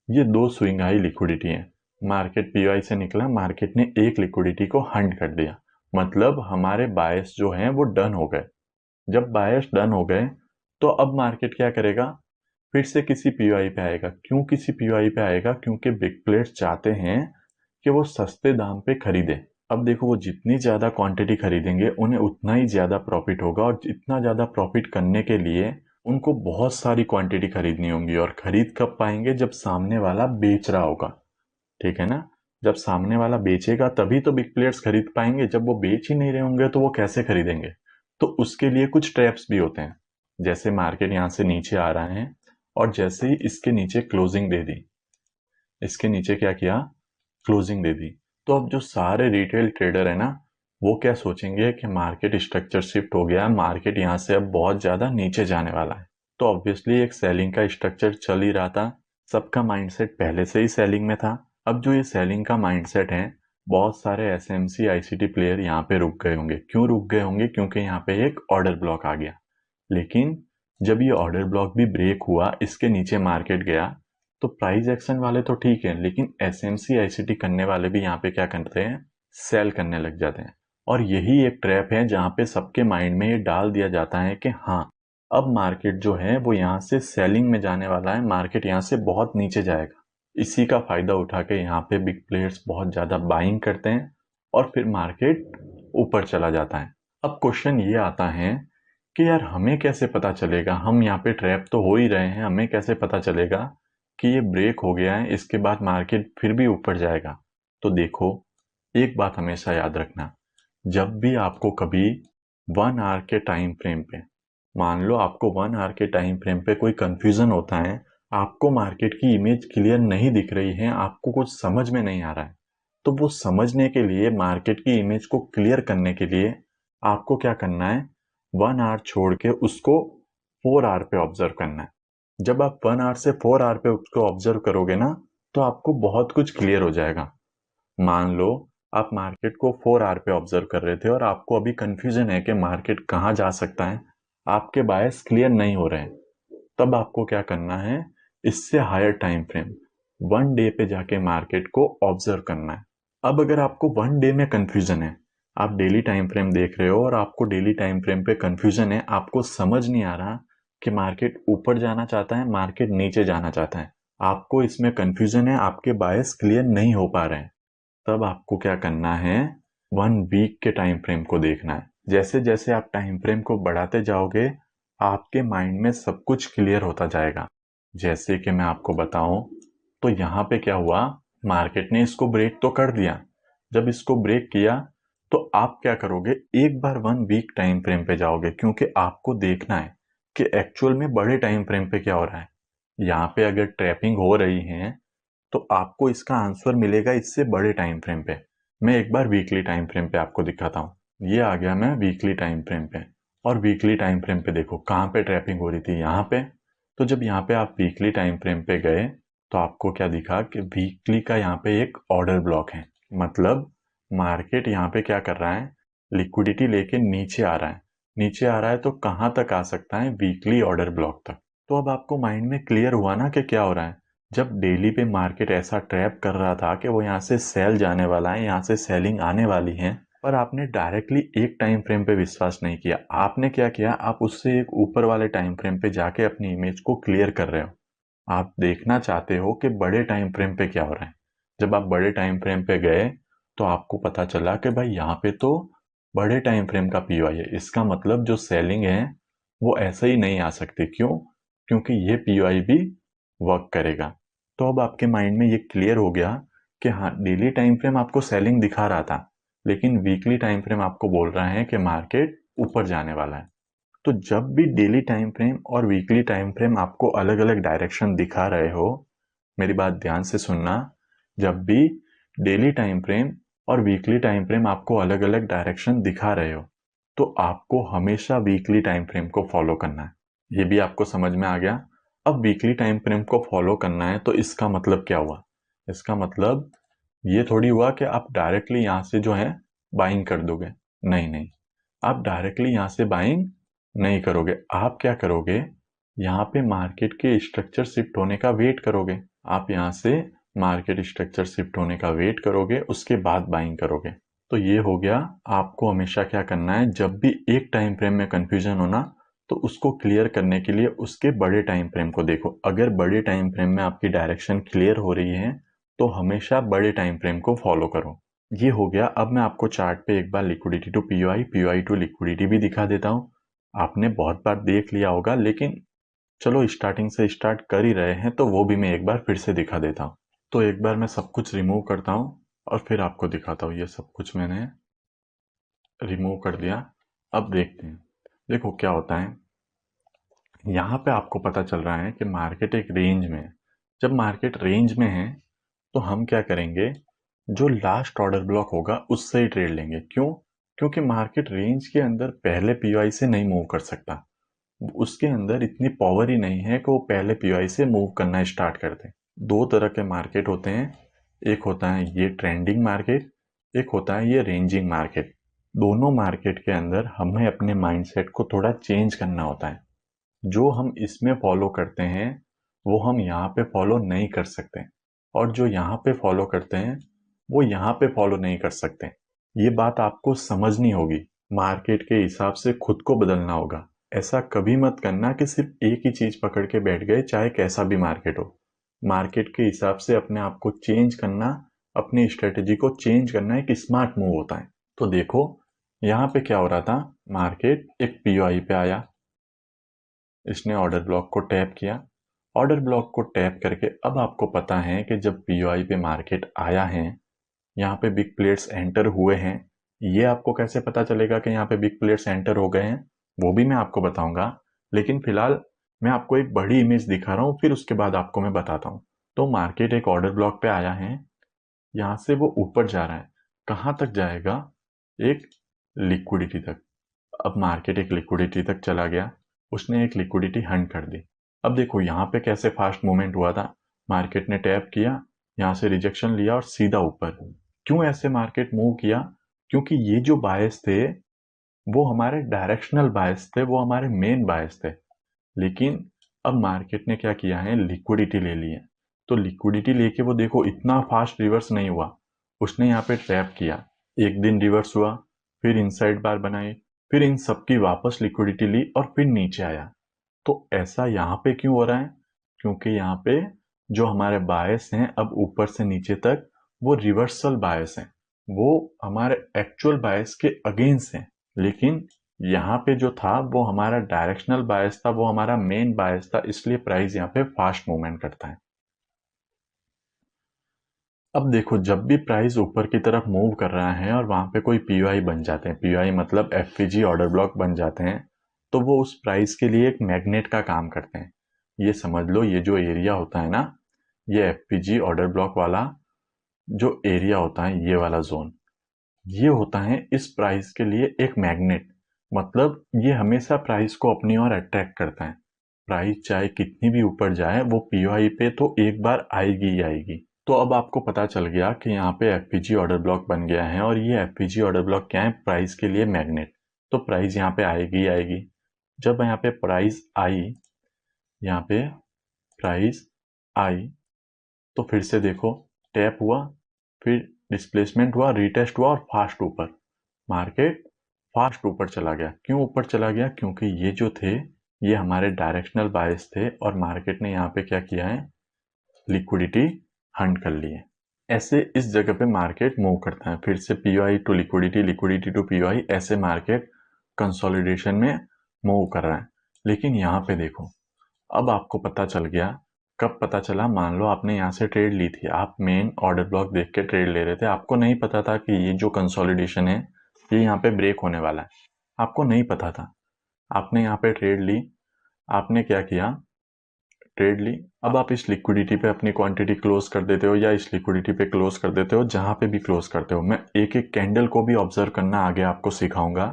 ये दो स्विंग हाई लिक्विडिटी है। मार्केट पीओआई से निकला, मार्केट ने एक लिक्विडिटी को हंट कर दिया, मतलब हमारे बायस जो हैं वो डन हो गए। जब बायस डन हो गए तो अब मार्केट क्या करेगा, फिर से किसी पीओआई पे आएगा। क्यों किसी पीओआई पे आएगा, क्योंकि बिग प्लेयर्स चाहते हैं कि वो सस्ते दाम पे खरीदें। अब देखो, वो जितनी ज़्यादा क्वांटिटी खरीदेंगे उन्हें उतना ही ज़्यादा प्रॉफिट होगा, और इतना ज़्यादा प्रॉफिट करने के लिए उनको बहुत सारी क्वांटिटी खरीदनी होगी। और खरीद कब पाएंगे? जब सामने वाला बेच रहा होगा, ठीक है ना। जब सामने वाला बेचेगा तभी तो बिग प्लेयर्स खरीद पाएंगे। जब वो बेच ही नहीं रहे होंगे तो वो कैसे खरीदेंगे? तो उसके लिए कुछ ट्रैप्स भी होते हैं। जैसे मार्केट यहाँ से नीचे आ रहा है और जैसे ही इसके नीचे क्लोजिंग दे दी, इसके नीचे क्या किया? क्लोजिंग दे दी। तो अब जो सारे रिटेल ट्रेडर है ना, वो क्या सोचेंगे कि मार्केट स्ट्रक्चर शिफ्ट हो गया, मार्केट यहाँ से अब बहुत ज्यादा नीचे जाने वाला है। तो ऑब्वियसली एक सेलिंग का स्ट्रक्चर चल ही रहा था, सबका माइंडसेट पहले से ही सेलिंग में था। अब जो ये सेलिंग का माइंडसेट है, बहुत सारे एसएमसी आईसीटी प्लेयर यहाँ पे रुक गए होंगे। क्यों रुक गए होंगे? क्योंकि यहाँ पे एक ऑर्डर ब्लॉक आ गया। लेकिन जब ये ऑर्डर ब्लॉक भी ब्रेक हुआ, इसके नीचे मार्केट गया, तो प्राइस एक्शन वाले तो ठीक है, लेकिन एसएमसी आईसीटी करने वाले भी यहाँ पे क्या करते हैं? सेल करने लग जाते हैं। और यही एक ट्रैप है जहाँ पे सबके माइंड में ये डाल दिया जाता है कि हाँ, अब मार्केट जो है वो यहाँ से सेलिंग में जाने वाला है, मार्केट यहाँ से बहुत नीचे जाएगा। इसी का फायदा उठा के यहाँ पे बिग प्लेयर्स बहुत ज्यादा बाइंग करते हैं और फिर मार्केट ऊपर चला जाता है। अब क्वेश्चन ये आता है कि यार हमें कैसे पता चलेगा? हम यहाँ पे ट्रैप तो हो ही रहे हैं, हमें कैसे पता चलेगा कि ये ब्रेक हो गया है, इसके बाद मार्केट फिर भी ऊपर जाएगा? तो देखो, एक बात हमेशा याद रखना, जब भी आपको कभी 1 आवर के टाइम फ्रेम पे, मान लो आपको 1 आवर के टाइम फ्रेम पे कोई कंफ्यूजन होता है, आपको मार्केट की इमेज क्लियर नहीं दिख रही है, आपको कुछ समझ में नहीं आ रहा है, तो वो समझने के लिए, मार्केट की इमेज को क्लियर करने के लिए आपको क्या करना है? 1 आवर छोड़ के उसको 4 आवर पे ऑब्जर्व करना है। जब आप 1 आवर से 4 आवर पे उसको ऑब्जर्व करोगे ना, तो आपको बहुत कुछ क्लियर हो जाएगा। मान लो आप मार्केट को 4 आवर पे ऑब्जर्व कर रहे थे और आपको अभी कंफ्यूजन है कि मार्केट कहाँ जा सकता है, आपके बायस क्लियर नहीं हो रहे हैं, तब आपको क्या करना है? इससे हायर टाइम फ्रेम 1 डे पे जाके मार्केट को ऑब्जर्व करना है। अब अगर आपको 1 डे में कंफ्यूजन है, आप डेली टाइम फ्रेम देख रहे हो और आपको डेली टाइम फ्रेम पे कंफ्यूजन है, आपको समझ नहीं आ रहा कि मार्केट ऊपर जाना चाहता है, मार्केट नीचे जाना चाहता है, आपको इसमें कंफ्यूजन है, आपके बायस क्लियर नहीं हो पा रहे हैं, तब आपको क्या करना है? 1 वीक के टाइम फ्रेम को देखना है। जैसे जैसे आप टाइम फ्रेम को बढ़ाते जाओगे, आपके माइंड में सब कुछ क्लियर होता जाएगा। जैसे कि मैं आपको बताऊं, तो यहाँ पे क्या हुआ? मार्केट ने इसको ब्रेक तो कर दिया। जब इसको ब्रेक किया तो आप क्या करोगे? एक बार 1 वीक टाइम फ्रेम पे जाओगे, क्योंकि आपको देखना है कि एक्चुअल में बड़े टाइम फ्रेम पे क्या हो रहा है। यहाँ पे अगर ट्रैपिंग हो रही है तो आपको इसका आंसर मिलेगा इससे बड़े टाइम फ्रेम पे। मैं एक बार वीकली टाइम फ्रेम पे आपको दिखाता हूँ। ये आ गया मैं वीकली टाइम फ्रेम पे, और वीकली टाइम फ्रेम पे देखो कहाँ पे ट्रैपिंग हो रही थी, यहाँ पे। तो जब यहाँ पे आप वीकली टाइम फ्रेम पे गए तो आपको क्या दिखा कि वीकली का यहाँ पे एक ऑर्डर ब्लॉक है। मतलब मार्केट यहाँ पे क्या कर रहा है? लिक्विडिटी लेके नीचे आ रहा है। नीचे आ रहा है तो कहाँ तक आ सकता है? वीकली ऑर्डर ब्लॉक तक। तो अब आपको माइंड में क्लियर हुआ ना कि क्या हो रहा है। जब डेली पे मार्केट ऐसा ट्रैप कर रहा था कि वो यहाँ से सेल जाने वाला है, यहाँ से सेलिंग आने वाली है, पर आपने डायरेक्टली एक टाइम फ्रेम पे विश्वास नहीं किया। आपने क्या किया? आप उससे एक ऊपर वाले टाइम फ्रेम पे जाके अपनी इमेज को क्लियर कर रहे हो। आप देखना चाहते हो कि बड़े टाइम फ्रेम पे क्या हो रहा है। जब आप बड़े टाइम फ्रेम पे गए तो आपको पता चला कि भाई यहाँ पे तो बड़े टाइम फ्रेम का पीवाई है। इसका मतलब जो सेलिंग है वो ऐसे ही नहीं आ सकती। क्यों? क्योंकि ये पीवाई भी वर्क करेगा। तो अब आपके माइंड में ये क्लियर हो गया कि हाँ, डेली टाइम फ्रेम आपको सेलिंग दिखा रहा था, लेकिन वीकली टाइम फ्रेम आपको बोल रहा है कि मार्केट ऊपर जाने वाला है। तो जब भी डेली टाइम फ्रेम और वीकली टाइम फ्रेम आपको अलग अलग डायरेक्शन दिखा रहे हो, मेरी बात ध्यान से सुनना, जब भी डेली टाइम फ्रेम और वीकली टाइम फ्रेम आपको अलग अलग डायरेक्शन दिखा रहे हो, तो आपको हमेशा वीकली टाइम फ्रेम को फॉलो करना है। ये भी आपको समझ में आ गया। अब वीकली टाइम फ्रेम को फॉलो करना है तो इसका मतलब क्या हुआ? इसका मतलब ये थोड़ी हुआ कि आप डायरेक्टली यहाँ से जो है बाइंग कर दोगे। नहीं नहीं, आप डायरेक्टली यहाँ से बाइंग नहीं करोगे। आप क्या करोगे? यहाँ पे मार्केट के स्ट्रक्चर शिफ्ट होने का वेट करोगे। आप यहाँ से मार्केट स्ट्रक्चर शिफ्ट होने का वेट करोगे, उसके बाद बाइंग करोगे। तो ये हो गया। आपको हमेशा क्या करना है? जब भी एक टाइम फ्रेम में कंफ्यूजन हो ना, तो उसको क्लियर करने के लिए उसके बड़े टाइम फ्रेम को देखो। अगर बड़े टाइम फ्रेम में आपकी डायरेक्शन क्लियर हो रही है तो हमेशा बड़े टाइम फ्रेम को फॉलो करो। ये हो गया। अब मैं आपको चार्ट पे एक बार liquidity to POI, POI to liquidity भी दिखा देता हूँ। आपने बहुत बार देख लिया होगा, लेकिन चलो स्टार्टिंग से स्टार्ट कर ही रहे हैं तो वो भी मैं एक बार फिर से दिखा देता हूँ। तो एक बार मैं सब कुछ रिमूव करता हूँ और फिर आपको दिखाता हूँ। ये सब कुछ मैंने रिमूव कर दिया। अब देखते हैं, देखो क्या होता है। यहाँ पे आपको पता चल रहा है कि मार्केट एक रेंज में है। जब मार्केट रेंज में है तो हम क्या करेंगे, जो लास्ट ऑर्डर ब्लॉक होगा उससे ही ट्रेड लेंगे। क्यों? क्योंकि मार्केट रेंज के अंदर पहले पीओआई से नहीं मूव कर सकता। उसके अंदर इतनी पावर ही नहीं है कि वो पहले पीओआई से मूव करना स्टार्ट कर दे। दो तरह के मार्केट होते हैं, एक होता है ये ट्रेंडिंग मार्केट, एक होता है ये रेंजिंग मार्केट। दोनों मार्केट के अंदर हमें अपने माइंडसेट को थोड़ा चेंज करना होता है। जो हम इसमें फॉलो करते हैं वो हम यहाँ पे फॉलो नहीं कर सकते, और जो यहाँ पे फॉलो करते हैं वो यहाँ पे फॉलो नहीं कर सकते। ये बात आपको समझनी होगी। मार्केट के हिसाब से खुद को बदलना होगा। ऐसा कभी मत करना कि सिर्फ एक ही चीज पकड़ के बैठ गए, चाहे कैसा भी मार्केट हो। मार्केट के हिसाब से अपने आप को चेंज करना, अपनी स्ट्रेटेजी को चेंज करना एक स्मार्ट मूव होता है। तो देखो यहाँ पे क्या हो रहा था, मार्केट एक पीओआई पे आया, इसने ऑर्डर ब्लॉक को टैप किया। ऑर्डर ब्लॉक को टैप करके अब आपको पता है कि जब पीओआई पे मार्केट आया है, यहाँ पे बिग प्लेयर्स एंटर हुए हैं। ये आपको कैसे पता चलेगा कि यहाँ पे बिग प्लेयर्स एंटर हो गए हैं, वो भी मैं आपको बताऊंगा। लेकिन फिलहाल मैं आपको एक बड़ी इमेज दिखा रहा हूँ, फिर उसके बाद आपको मैं बताता हूँ। तो मार्केट एक ऑर्डर ब्लॉक पे आया है, यहाँ से वो ऊपर जा रहा है। कहाँ तक जाएगा? एक लिक्विडिटी तक। अब मार्केट एक लिक्विडिटी तक चला गया, उसने एक लिक्विडिटी हंट कर दी। अब देखो यहाँ पे कैसे फास्ट मूवमेंट हुआ था। मार्केट ने टैप किया, यहाँ से रिजेक्शन लिया और सीधा ऊपर। क्यों ऐसे मार्केट मूव किया? क्योंकि ये जो बायस थे वो हमारे डायरेक्शनल बायस थे, वो हमारे मेन बायस थे। लेकिन अब मार्केट ने क्या किया है, लिक्विडिटी ले ली है। तो लिक्विडिटी लेके वो देखो इतना फास्ट रिवर्स नहीं हुआ। उसने यहाँ पे ट्रैप किया, एक दिन रिवर्स हुआ, फिर इनसाइड बार बनाई, फिर इन सबकी वापस लिक्विडिटी ली और फिर नीचे आया। तो ऐसा यहाँ पे क्यों हो रहा है? क्योंकि यहाँ पे जो हमारे बायस हैं अब ऊपर से नीचे तक वो रिवर्सल बायस हैं, वो हमारे एक्चुअल बायस के अगेंस्ट हैं। लेकिन यहाँ पे जो था वो हमारा डायरेक्शनल बायस था, वो हमारा मेन बायस था, इसलिए प्राइस यहाँ पे फास्ट मूवमेंट करता है। अब देखो जब भी प्राइस ऊपर की तरफ मूव कर रहा है और वहां पे कोई पीओआई बन जाते हैं, पीओआई मतलब एफपीजी ऑर्डर ब्लॉक बन जाते हैं, तो वो उस प्राइस के लिए एक मैग्नेट का काम करते हैं। ये समझ लो, ये जो एरिया होता है ना, ये एफपीजी ऑर्डर ब्लॉक वाला जो एरिया होता है, ये वाला जोन, ये होता है इस प्राइस के लिए एक मैग्नेट। मतलब ये हमेशा प्राइस को अपनी ओर अट्रैक्ट करता है। प्राइस चाहे कितनी भी ऊपर जाए वो पीओआई पे तो एक बार आएगी ही आएगी। तो अब आपको पता चल गया कि यहाँ पे एफपीजी ऑर्डर ब्लॉक बन गया है, और ये एफपीजी ऑर्डर ब्लॉक क्या है, प्राइस के लिए मैग्नेट। तो प्राइस यहाँ पे आएगी ही आएगी। जब यहाँ पे प्राइस आई, यहाँ पे प्राइस आई, तो फिर से देखो टैप हुआ, फिर डिस्प्लेसमेंट हुआ, रीटेस्ट हुआ और फास्ट ऊपर। मार्केट फास्ट ऊपर चला गया। क्यों ऊपर चला गया? क्योंकि ये जो थे ये हमारे डायरेक्शनल बायस थे, और मार्केट ने यहाँ पे क्या किया है, लिक्विडिटी हंट कर ली है। ऐसे इस जगह पे मार्केट मूव करता है, फिर से POI to liquidity, liquidity to POI, ऐसे मार्केट कंसोलिडेशन में मूव कर रहा है। लेकिन यहाँ पे देखो, अब आपको पता चल गया। कब पता चला? मान लो आपने यहाँ से ट्रेड ली थी, आप मेन ऑर्डर ब्लॉक देख के ट्रेड ले रहे थे, आपको नहीं पता था कि ये जो कंसोलिडेशन है ये यहाँ पे ब्रेक होने वाला है, आपको नहीं पता था। आपने यहाँ पे ट्रेड ली, आपने क्या किया, ट्रेड ली। अब आप इस लिक्विडिटी पे अपनी क्वांटिटी क्लोज कर देते हो, या इस लिक्विडिटी पे क्लोज कर देते हो, जहां पे भी क्लोज करते हो। मैं एक एक कैंडल को भी ऑब्जर्व करना आगे आपको सिखाऊंगा,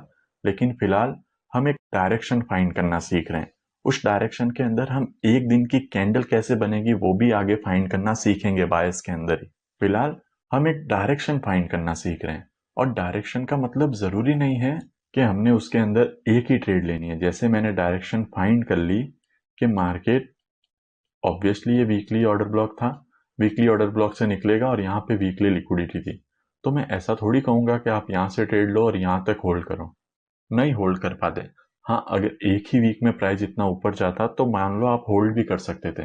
लेकिन फिलहाल हम एक डायरेक्शन फाइंड करना सीख रहे हैं। उस डायरेक्शन के अंदर हम एक दिन की कैंडल कैसे बनेगी वो भी आगे फाइंड करना सीखेंगे बायस के अंदर ही। फिलहाल हम एक डायरेक्शन फाइंड करना सीख रहे हैं, और डायरेक्शन का मतलब जरूरी नहीं है कि हमने उसके अंदर एक ही ट्रेड लेनी है। जैसे मैंने डायरेक्शन फाइंड कर ली कि मार्केट, ऑब्वियसली ये वीकली ऑर्डर ब्लॉक था, वीकली ऑर्डर ब्लॉक से निकलेगा और यहाँ पे वीकली लिक्विडिटी थी, तो मैं ऐसा थोड़ी कहूंगा कि आप यहाँ से ट्रेड लो और यहाँ तक होल्ड करो। नहीं होल्ड कर पाते। हाँ, अगर एक ही वीक में प्राइस इतना ऊपर जाता तो मान लो आप होल्ड भी कर सकते थे,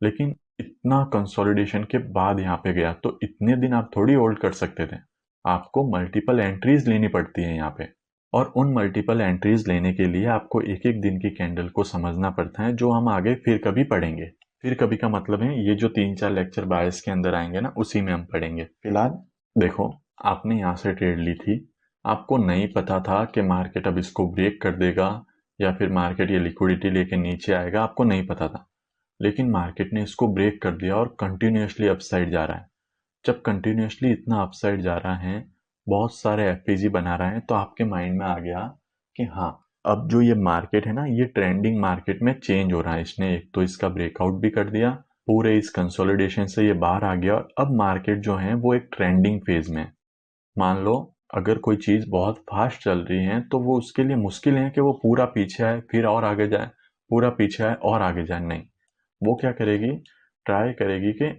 लेकिन इतना कंसोलिडेशन के बाद यहाँ पे गया, तो इतने दिन आप थोड़ी होल्ड कर सकते थे। आपको मल्टीपल एंट्रीज लेनी पड़ती है यहाँ पे, और उन मल्टीपल एंट्रीज लेने के लिए आपको एक एक दिन की कैंडल को समझना पड़ता है, जो हम आगे फिर कभी पढ़ेंगे। फिर कभी का मतलब है ये जो 3-4 लेक्चर बायस के अंदर आएंगे ना, उसी में हम पढ़ेंगे। फिलहाल देखो, आपने यहाँ से ट्रेड ली थी, आपको नहीं पता था कि मार्केट अब इसको ब्रेक कर देगा या फिर मार्केट ये लिक्विडिटी लेके नीचे आएगा, आपको नहीं पता था। लेकिन मार्केट ने इसको ब्रेक कर दिया और कंटिन्यूसली अपसाइड जा रहा है। जब कंटिन्यूसली इतना अपसाइड जा रहा है, बहुत सारे एफपीजी बना रहा है, तो आपके माइंड में आ गया कि हाँ, अब जो ये मार्केट है ना, ये ट्रेंडिंग मार्केट में चेंज हो रहा है। इसने एक तो इसका ब्रेकआउट भी कर दिया, पूरे इस कंसोलिडेशन से ये बाहर आ गया, और अब मार्केट जो है वो एक ट्रेंडिंग फेज में। मान लो अगर कोई चीज बहुत फास्ट चल रही है, तो वो उसके लिए मुश्किल है कि वो पूरा पीछे आए फिर और आगे जाए, पूरा पीछे आए और आगे जाए। नहीं, वो क्या करेगी, ट्राई करेगी कि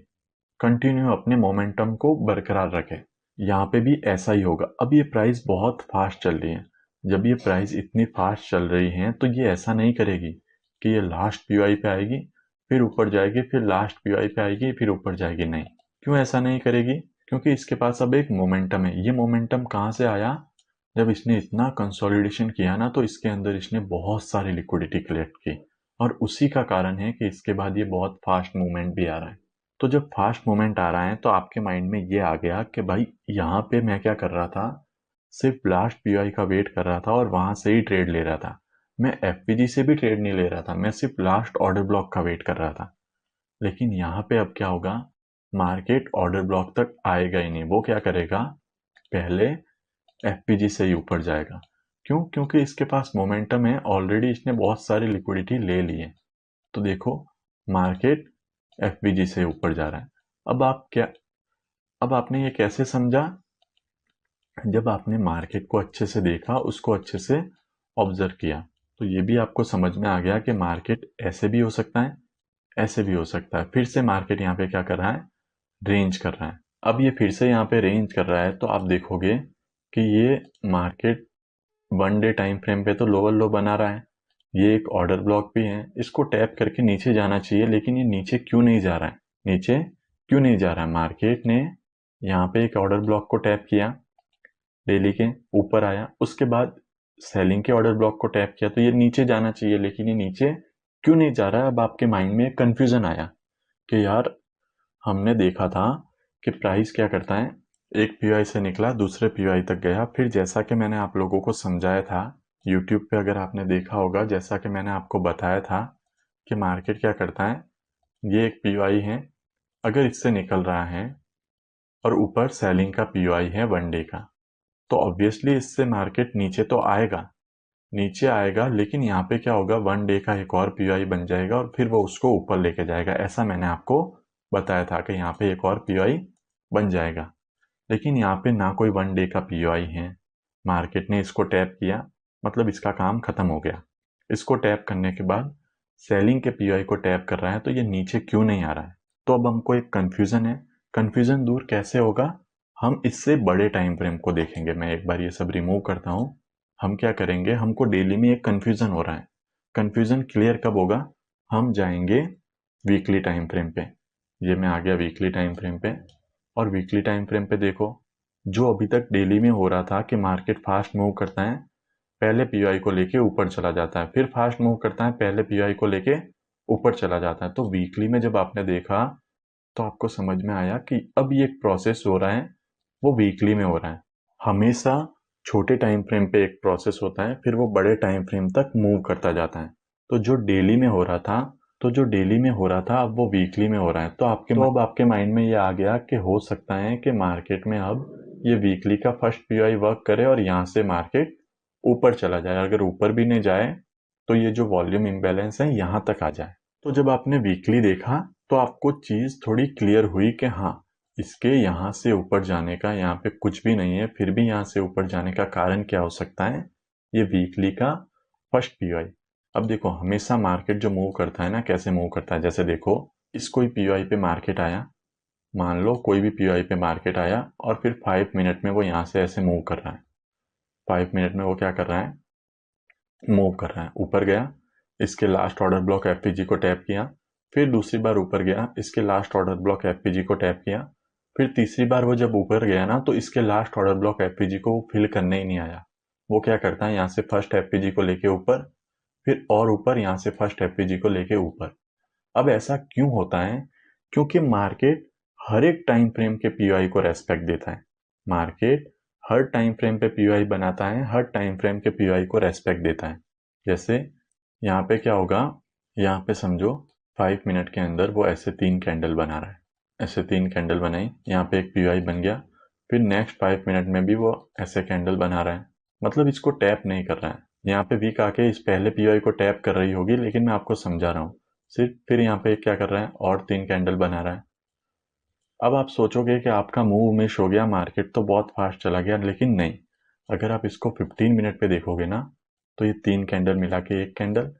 कंटिन्यू अपने मोमेंटम को बरकरार रखे। यहाँ पे भी ऐसा ही होगा। अब ये प्राइस बहुत फास्ट चल रही है, जब ये प्राइस इतनी फास्ट चल रही है, तो ये ऐसा नहीं करेगी कि ये लास्ट पीआई पे आएगी फिर ऊपर जाएगी, फिर लास्ट पीआई पे आएगी फिर ऊपर जाएगी। नहीं, क्यों ऐसा नहीं करेगी? क्योंकि इसके पास अब एक मोमेंटम है। ये मोमेंटम कहाँ से आया? जब इसने इतना कंसोलिडेशन किया ना, तो इसके अंदर इसने बहुत सारी लिक्विडिटी कलेक्ट की, और उसी का कारण है कि इसके बाद ये बहुत फास्ट मूवमेंट भी आ रहा है। तो जब फास्ट मूवमेंट आ रहा है, तो आपके माइंड में ये आ गया कि भाई यहाँ पे मैं क्या कर रहा था, सिर्फ लास्ट पीआई का वेट कर रहा था और वहां से ही ट्रेड ले रहा था। मैं एफपीजी से भी ट्रेड नहीं ले रहा था, मैं सिर्फ लास्ट ऑर्डर ब्लॉक का वेट कर रहा था। लेकिन यहाँ पे अब क्या होगा, मार्केट ऑर्डर ब्लॉक तक आएगा ही नहीं। वो क्या करेगा, पहले एफपीजी से ही ऊपर जाएगा। क्यों? क्योंकि इसके पास मोमेंटम है, ऑलरेडी इसने बहुत सारी लिक्विडिटी ले ली है। तो देखो, मार्केट एफबीजी से ऊपर जा रहा है। अब आप क्या, अब आपने ये कैसे समझा? जब आपने मार्केट को अच्छे से देखा, उसको अच्छे से ऑब्जर्व किया, तो ये भी आपको समझ में आ गया कि मार्केट ऐसे भी हो सकता है, ऐसे भी हो सकता है। फिर से मार्केट यहाँ पे क्या कर रहा है, रेंज कर रहा है। अब ये फिर से यहाँ पे रेंज कर रहा है, तो आप देखोगे कि ये मार्केट 1 डे टाइम फ्रेम पे तो लोअर लो बना रहा है। ये एक ऑर्डर ब्लॉक भी है, इसको टैप करके नीचे जाना चाहिए, लेकिन ये नीचे क्यों नहीं जा रहा है? नीचे क्यों नहीं जा रहा है? मार्केट ने यहाँ पे एक ऑर्डर ब्लॉक को टैप किया, डेली के ऊपर आया, उसके बाद सेलिंग के ऑर्डर ब्लॉक को टैप किया, तो ये नीचे जाना चाहिए, लेकिन ये नीचे क्यों नहीं जा रहा है? अब आपके माइंड में कंफ्यूजन आया कि यार, हमने देखा था कि प्राइस क्या करता है, एक पीओआई से निकला दूसरे पीओआई तक गया, फिर जैसा कि मैंने आप लोगों को समझाया था यूट्यूब पे, अगर आपने देखा होगा, जैसा कि मैंने आपको बताया था कि मार्केट क्या करता है, ये एक पीओआई है, अगर इससे निकल रहा है और ऊपर सेलिंग का पीओआई है 1 डे का, तो ऑब्वियसली इससे मार्केट नीचे तो आएगा, नीचे आएगा, लेकिन यहाँ पे क्या होगा, 1 डे का एक और पीओआई बन जाएगा और फिर वो उसको ऊपर लेके जाएगा। ऐसा मैंने आपको बताया था कि यहाँ पे एक और पीओआई बन जाएगा। लेकिन यहाँ पे ना कोई 1 डे का पीओआई है, मार्केट ने इसको टैप किया, मतलब इसका काम खत्म हो गया। इसको टैप करने के बाद सेलिंग के पीओआई को टैप कर रहा है, तो ये नीचे क्यों नहीं आ रहा है? तो अब हमको एक कंफ्यूजन है। कंफ्यूजन दूर कैसे होगा? हम इससे बड़े टाइम फ्रेम को देखेंगे। मैं एक बार ये सब रिमूव करता हूँ। हम क्या करेंगे, हमको डेली में एक कंफ्यूजन हो रहा है। कंफ्यूजन क्लियर कब होगा? हम जाएंगे वीकली टाइम फ्रेम पे। ये मैं आ गया वीकली टाइम फ्रेम पे, और वीकली टाइम फ्रेम पे देखो, जो अभी तक डेली में हो रहा था कि मार्केट फास्ट मूव करता है, पहले पीओआई को लेके ऊपर चला जाता है, फिर फास्ट मूव करता है, पहले पीओआई को लेके ऊपर चला जाता है। तो वीकली में जब आपने देखा, तो आपको समझ में आया कि अब ये एक प्रोसेस हो रहा है, वो वीकली में हो रहा है। हमेशा छोटे टाइम फ्रेम पे एक प्रोसेस होता है, फिर वो बड़े टाइम फ्रेम तक मूव करता जाता है। तो जो डेली में हो रहा था, अब वो वीकली में हो रहा है। तो अब आपके माइंड में ये आ गया कि हो सकता है कि मार्केट में अब ये वीकली का फर्स्ट पीओआई वर्क करे और यहाँ से मार्केट ऊपर चला जाए। अगर ऊपर भी नहीं जाए, तो ये जो वॉल्यूम इम्बैलेंस है यहाँ तक आ जाए। तो जब आपने वीकली देखा, तो आपको चीज थोड़ी क्लियर हुई कि हाँ, इसके यहाँ से ऊपर जाने का यहाँ पे कुछ भी नहीं है, फिर भी यहाँ से ऊपर जाने का कारण क्या हो सकता है? ये वीकली का फर्स्ट पीओआई। अब देखो, हमेशा मार्केट जो मूव करता है ना, कैसे मूव करता है, जैसे देखो, इस कोई पीओआई पे मार्केट आया, मान लो कोई भी पीओआई पे मार्केट आया, और फिर 5 मिनट में वो यहाँ से ऐसे मूव कर रहा है। 5 मिनट में वो क्या कर रहा है, मूव कर रहा है, ऊपर गया, इसके लास्ट ऑर्डर ब्लॉक एफपीजी को टैप किया, फिर दूसरी बार ऊपर गया, इसके लास्ट ऑर्डर ब्लॉक एफपीजी को टैप किया। फिर तीसरी बार वो जब ऊपर गया ना, तो इसके लास्ट ऑर्डर ब्लॉक एफपीजी को फिल करने ही नहीं आया। वो क्या करता है, यहाँ से फर्स्ट एफपीजी को लेके ऊपर, फिर और ऊपर, यहाँ से फर्स्ट एफपीजी को लेके ऊपर। अब ऐसा क्यों होता है? क्योंकि मार्केट हर एक टाइम फ्रेम के पीओआई को रेस्पेक्ट देता है। मार्केट हर टाइम फ्रेम पे पीओआई बनाता है, हर टाइम फ्रेम के पीओआई को रेस्पेक्ट देता है। जैसे यहाँ पे क्या होगा, यहाँ पे समझो 5 मिनट के अंदर वो ऐसे 3 कैंडल बना रहा है। ऐसे 3 कैंडल बनाई, यहाँ पे एक पीओआई बन गया। फिर नेक्स्ट 5 मिनट में भी वो ऐसे कैंडल बना रहा है, मतलब इसको टैप नहीं कर रहा है। यहाँ पे वीक आके इस पहले पीओआई को टैप कर रही होगी, लेकिन मैं आपको समझा रहा हूँ। सिर्फ फिर यहाँ पे क्या कर रहा है, और 3 कैंडल बना रहा है। अब आप सोचोगे कि आपका मूव मिस हो गया, मार्केट तो बहुत फास्ट चला गया, लेकिन नहीं। अगर आप इसको 15 मिनट पे देखोगे ना, तो ये 3 कैंडल मिला के एक कैंडल,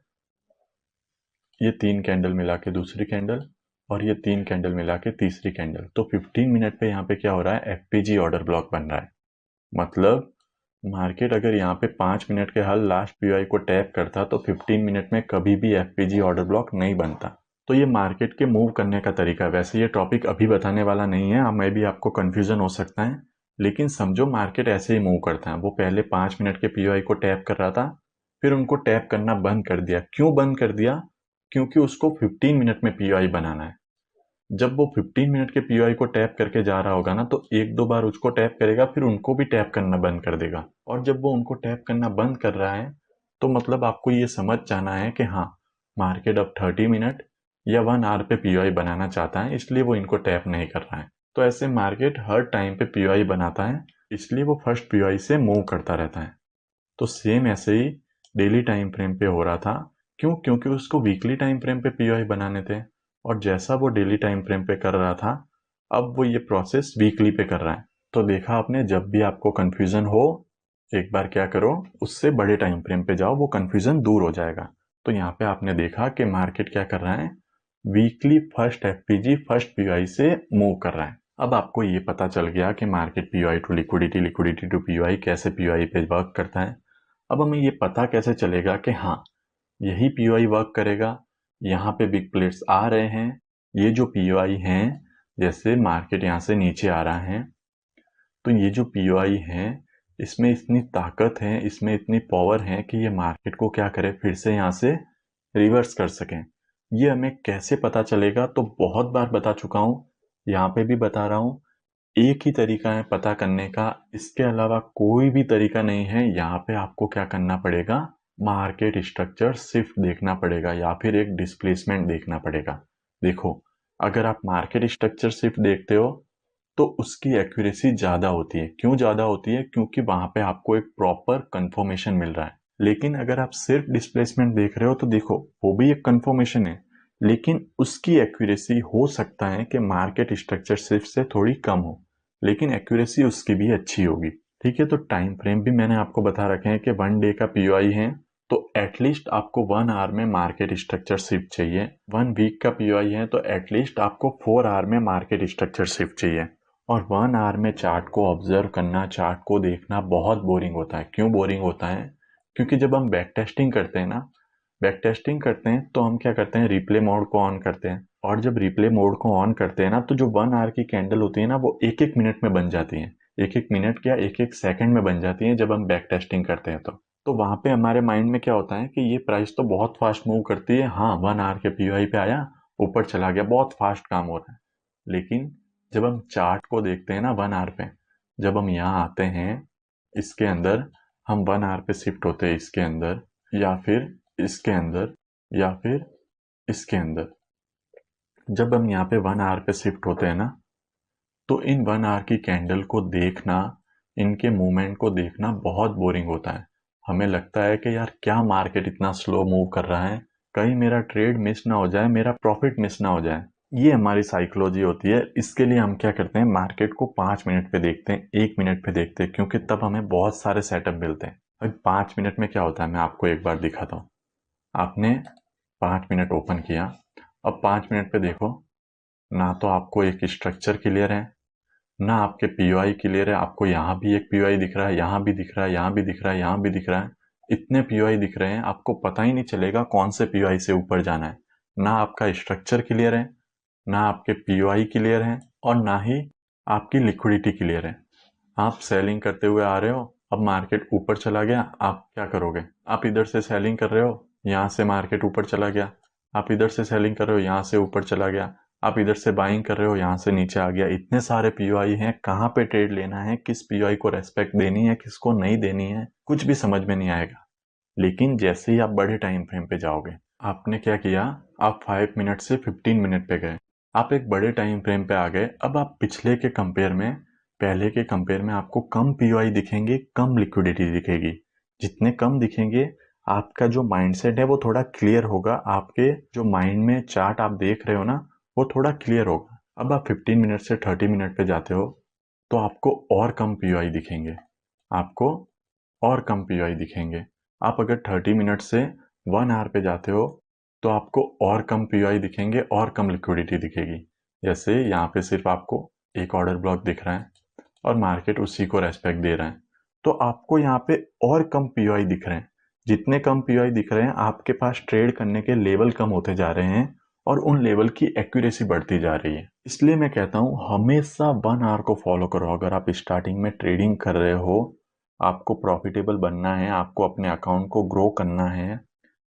ये 3 कैंडल मिला के दूसरी कैंडल, और ये 3 कैंडल मिला के तीसरी कैंडल। तो 15 मिनट पे यहाँ पे क्या हो रहा है, एफपीजी ऑर्डर ब्लॉक बन रहा है। मतलब मार्केट अगर यहाँ पे 5 मिनट के हल लास्ट पीओआई को टैप करता, तो 15 मिनट में कभी भी एफपीजी ऑर्डर ब्लॉक नहीं बनता। तो ये मार्केट के मूव करने का तरीका है। वैसे ये टॉपिक अभी बताने वाला नहीं है, मैं भी आपको कंफ्यूजन हो सकता है, लेकिन समझो मार्केट ऐसे ही मूव करता है। वो पहले 5 मिनट के पीओआई को टैप कर रहा था, फिर उनको टैप करना बंद कर दिया। क्यों बंद कर दिया? क्योंकि उसको 15 मिनट में पीओआई बनाना है। जब वो 15 मिनट के पीओआई को टैप करके जा रहा होगा ना, तो एक दो बार उसको टैप करेगा, फिर उनको भी टैप करना बंद कर देगा। और जब वो उनको टैप करना बंद कर रहा है, तो मतलब आपको ये समझ जाना है कि हाँ, मार्केट अब 30 मिनट या 1 आवर पे पीओआई बनाना चाहता है, इसलिए वो इनको टैप नहीं कर रहा है। तो ऐसे मार्केट हर टाइम पे पीओआई बनाता है, इसलिए वो फर्स्ट पीओआई से मूव करता रहता है। तो सेम ऐसे ही डेली टाइम फ्रेम पे हो रहा था। क्यों? क्योंकि उसको वीकली टाइम फ्रेम पे पीओआई बनाने थे, और जैसा वो डेली टाइम फ्रेम पे कर रहा था, अब वो ये प्रोसेस वीकली पे कर रहा है। तो देखा आपने, जब भी आपको कंफ्यूजन हो, एक बार क्या करो, उससे बड़े टाइम फ्रेम पे जाओ, वो कंफ्यूजन दूर हो जाएगा। तो यहाँ पे आपने देखा कि मार्केट क्या कर रहा है, वीकली फर्स्ट एफपीजी फर्स्ट पीओआई से मूव कर रहा है। अब आपको ये पता चल गया कि market POI to liquidity, liquidity to POI कैसे पीओआई पे वर्क करता है। अब हमें ये पता कैसे चलेगा कि हाँ, यही पीओआई वर्क करेगा। यहाँ पे बिग प्लेयर्स आ रहे हैं, ये जो पीओआई हैं, जैसे मार्केट यहाँ से नीचे आ रहा है, तो ये जो पीओआई हैं, इसमें इतनी ताकत है, इसमें इतनी पावर है कि ये मार्केट को क्या करे, फिर से यहाँ से रिवर्स कर सकें। ये हमें कैसे पता चलेगा? तो बहुत बार बता चुका हूँ, यहाँ पे भी बता रहा हूँ। एक ही तरीका है पता करने का, इसके अलावा कोई भी तरीका नहीं है। यहाँ पे आपको क्या करना पड़ेगा, मार्केट स्ट्रक्चर शिफ्ट देखना पड़ेगा, या फिर एक डिस्प्लेसमेंट देखना पड़ेगा। देखो, अगर आप मार्केट स्ट्रक्चर शिफ्ट देखते हो, तो उसकी एक्यूरेसी ज़्यादा होती है। क्यों ज़्यादा होती है? क्योंकि वहाँ पे आपको एक प्रॉपर कंफर्मेशन मिल रहा है। लेकिन अगर आप सिर्फ डिस्प्लेसमेंट देख रहे हो, तो देखो, वो भी एक कंफर्मेशन है, लेकिन उसकी एक्यूरेसी हो सकता है कि मार्केट स्ट्रक्चर शिफ्ट से थोड़ी कम हो, लेकिन एक्यूरेसी उसकी भी अच्छी होगी। ठीक है, तो टाइम फ्रेम भी मैंने आपको बता रखे हैं कि 1 डे का पीओआई है, तो एटलीस्ट आपको 1 आवर में मार्केट स्ट्रक्चर शिफ्ट चाहिए। 1 वीक का पीओआई है, तो एटलीस्ट आपको 4 आवर में मार्केट स्ट्रक्चर शिफ्ट चाहिए। और 1 आवर में चार्ट को ऑब्जर्व करना, चार्ट को देखना बहुत बोरिंग होता है। क्यों बोरिंग होता है? क्योंकि जब हम बैक टेस्टिंग करते हैं ना, बैक टेस्टिंग करते हैं, तो हम क्या करते हैं, रिप्ले मोड को ऑन करते हैं। और जब रिप्ले मोड को ऑन करते हैं ना, तो जो 1 आवर की कैंडल होती है ना, वो एक एक मिनट में बन जाती है। एक एक मिनट क्या, एक एक सेकंड में बन जाती है जब हम बैक टेस्टिंग करते हैं। तो वहां पे हमारे माइंड में क्या होता है कि ये प्राइस तो बहुत फास्ट मूव करती है। हाँ, 1 आवर के पीओआई पे आया, ऊपर चला गया, बहुत फास्ट काम हो रहा है। लेकिन जब हम चार्ट को देखते हैं ना 1 आवर पे, जब हम यहाँ आते हैं, इसके अंदर हम 1 आवर पे शिफ्ट होते हैं, इसके अंदर, या फिर इसके अंदर, या फिर इसके अंदर। जब हम यहाँ पे 1 आवर पे शिफ्ट होते हैं ना, तो इन 1 आवर की कैंडल को देखना, इनके मूवमेंट को देखना बहुत बोरिंग होता है। हमें लगता है कि यार क्या मार्केट इतना स्लो मूव कर रहा है, कहीं मेरा ट्रेड मिस ना हो जाए, मेरा प्रॉफिट मिस ना हो जाए। ये हमारी साइकोलॉजी होती है। इसके लिए हम क्या करते हैं, मार्केट को 5 मिनट पे देखते हैं, 1 मिनट पे देखते हैं, क्योंकि तब हमें बहुत सारे सेटअप मिलते हैं। अब 5 मिनट में क्या होता है, मैं आपको एक बार दिखाता हूँ। आपने 5 मिनट ओपन किया, अब 5 मिनट पे देखो, ना तो आपको एक स्ट्रक्चर क्लियर है, ना आपके पीओआई क्लियर है। आपको यहाँ भी एक पीओआई दिख रहा है, यहाँ भी दिख रहा है, यहाँ भी दिख रहा है, यहाँ भी दिख रहा है। इतने पीओआई दिख रहे हैं, आपको पता ही नहीं चलेगा कौन से पीओआई से ऊपर जाना है। ना आपका स्ट्रक्चर क्लियर है, ना आपके पीओआई क्लियर हैं और ना ही आपकी लिक्विडिटी क्लियर है। आप सेलिंग करते हुए आ रहे हो, अब मार्केट ऊपर चला गया, आप क्या करोगे? आप इधर से सेलिंग कर रहे हो, यहाँ से मार्केट ऊपर चला गया, आप इधर से सेलिंग कर रहे हो, यहाँ से ऊपर चला गया, आप इधर से बाइंग कर रहे हो, यहाँ से नीचे आ गया। इतने सारे पीओआई हैं, कहाँ पे ट्रेड लेना है, किस पीओआई को रेस्पेक्ट देनी है, किसको नहीं देनी है, कुछ भी समझ में नहीं आएगा। लेकिन जैसे ही आप बड़े टाइम फ्रेम पे जाओगे, आपने क्या किया, आप 5 मिनट से 15 मिनट पे गए, आप एक बड़े टाइम फ्रेम पे आ गए। अब आप पिछले के कंपेयर में, पहले के कंपेयर में आपको कम पीओआई दिखेंगे, कम लिक्विडिटी दिखेगी। जितने कम दिखेंगे, आपका जो माइंडसेट है वो थोड़ा क्लियर होगा, आपके जो माइंड में चार्ट आप देख रहे हो ना, वो थोड़ा क्लियर होगा। अब आप 15 मिनट से 30 मिनट पे जाते हो तो आपको और कम पीओआई दिखेंगे, आपको और कम पीओआई दिखेंगे। आप अगर 30 मिनट से 1 आवर पे जाते हो तो आपको और कम पीओआई दिखेंगे और कम लिक्विडिटी दिखेगी। जैसे यहाँ पे सिर्फ आपको एक ऑर्डर ब्लॉक दिख रहा है और मार्केट उसी को रेस्पेक्ट दे रहा है, तो आपको यहाँ पे और कम पीओआई दिख रहे हैं। जितने कम पीओआई दिख रहे हैं, आपके पास ट्रेड करने के लेवल कम होते जा रहे हैं और उन लेवल की एक्यूरेसी बढ़ती जा रही है। इसलिए मैं कहता हूँ हमेशा 1 आवर को फॉलो करो। अगर आप स्टार्टिंग में ट्रेडिंग कर रहे हो, आपको प्रॉफिटेबल बनना है, आपको अपने अकाउंट को ग्रो करना है,